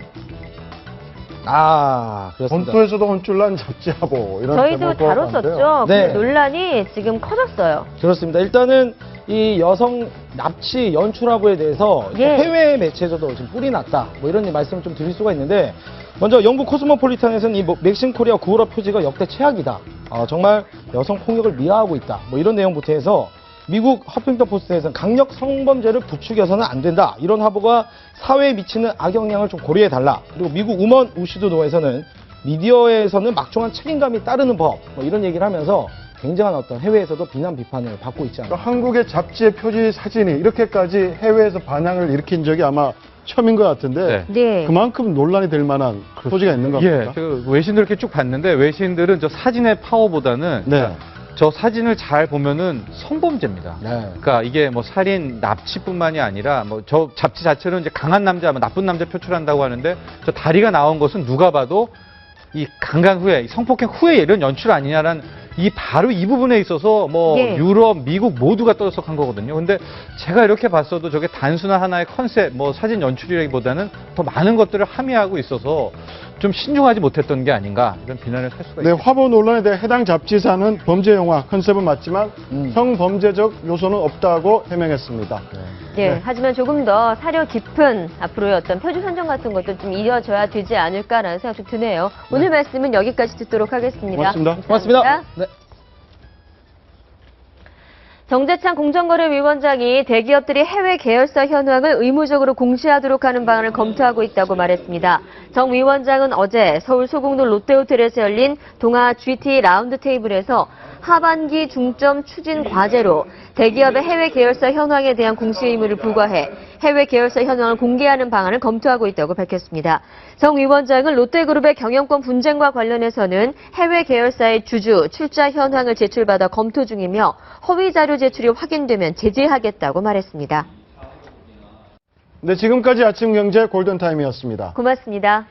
그렇습니다. 본토에서도 혼쭐난 잡지하고 이런 저희도 제목과 다뤘었죠. 같은데요. 그 논란이 지금 커졌어요. 그렇습니다. 일단은 이 여성 납치 연출하부에 대해서 해외 매체에서도 지금 뿔이 났다. 뭐 이런 말씀을 좀 드릴 수가 있는데 먼저 영국 코스모폴리탄에서는 이 맥심 코리아 9월호 표지가 역대 최악이다. 정말 여성 폭력을 미화하고 있다. 뭐 이런 내용부터 해서 미국 허핑턴 포스트에서는 강력 성범죄를 부추겨서는 안 된다. 이런 화보가 사회에 미치는 악영향을 좀 고려해달라. 그리고 미국 우먼 우시드 노에서는 미디어에서는 막중한 책임감이 따르는 법. 뭐 이런 얘기를 하면서 굉장한 어떤 해외에서도 비난 비판을 받고 있지 않나. 그러니까 한국의 잡지의 표지 사진이 이렇게까지 해외에서 반향을 일으킨 적이 아마 처음인 것 같은데 그만큼 논란이 될 만한 그 소지가 있는 것 같습니다. 예, 그 외신들 이렇게 쭉 봤는데 외신들은 저 사진의 파워보다는 저 사진을 잘 보면은 성범죄입니다. 그러니까 이게 뭐 살인, 납치뿐만이 아니라 뭐 저 잡지 자체는 이제 강한 남자, 뭐 나쁜 남자 표출한다고 하는데 저 다리가 나온 것은 누가 봐도 이 강간 후에, 성폭행 후에 이런 연출 아니냐라는 바로 이 부분에 있어서 뭐 유럽, 미국 모두가 떠들썩한 거거든요. 근데 제가 이렇게 봤어도 저게 단순한 하나의 컨셉, 뭐 사진 연출이라기보다는 더 많은 것들을 함의하고 있어서 좀 신중하지 못했던 게 아닌가 이런 비난을 할 수가 있습니다. 화보 논란에 대해 해당 잡지사는 범죄 영화 컨셉은 맞지만 성범죄적 요소는 없다고 해명했습니다. 하지만 조금 더 사려 깊은 앞으로의 어떤 표지 선정 같은 것도 좀 이어져야 되지 않을까라는 생각 좀 드네요. 오늘 말씀은 여기까지 듣도록 하겠습니다. 고맙습니다. 고맙습니다. 정재창 공정거래위원장이 대기업들이 해외 계열사 현황을 의무적으로 공시하도록 하는 방안을 검토하고 있다고 말했습니다. 정 위원장은 어제 서울 소공동 롯데호텔에서 열린 동아 GT 라운드 테이블에서 하반기 중점 추진 과제로 대기업의 해외 계열사 현황에 대한 공시 의무를 부과해 해외 계열사 현황을 공개하는 방안을 검토하고 있다고 밝혔습니다. 정 위원장은 롯데그룹의 경영권 분쟁과 관련해서는 해외 계열사의 주주, 출자 현황을 제출받아 검토 중이며 허위 자료 제출이 확인되면 제재하겠다고 말했습니다. 네, 지금까지 아침 경제 골든타임이었습니다. 고맙습니다.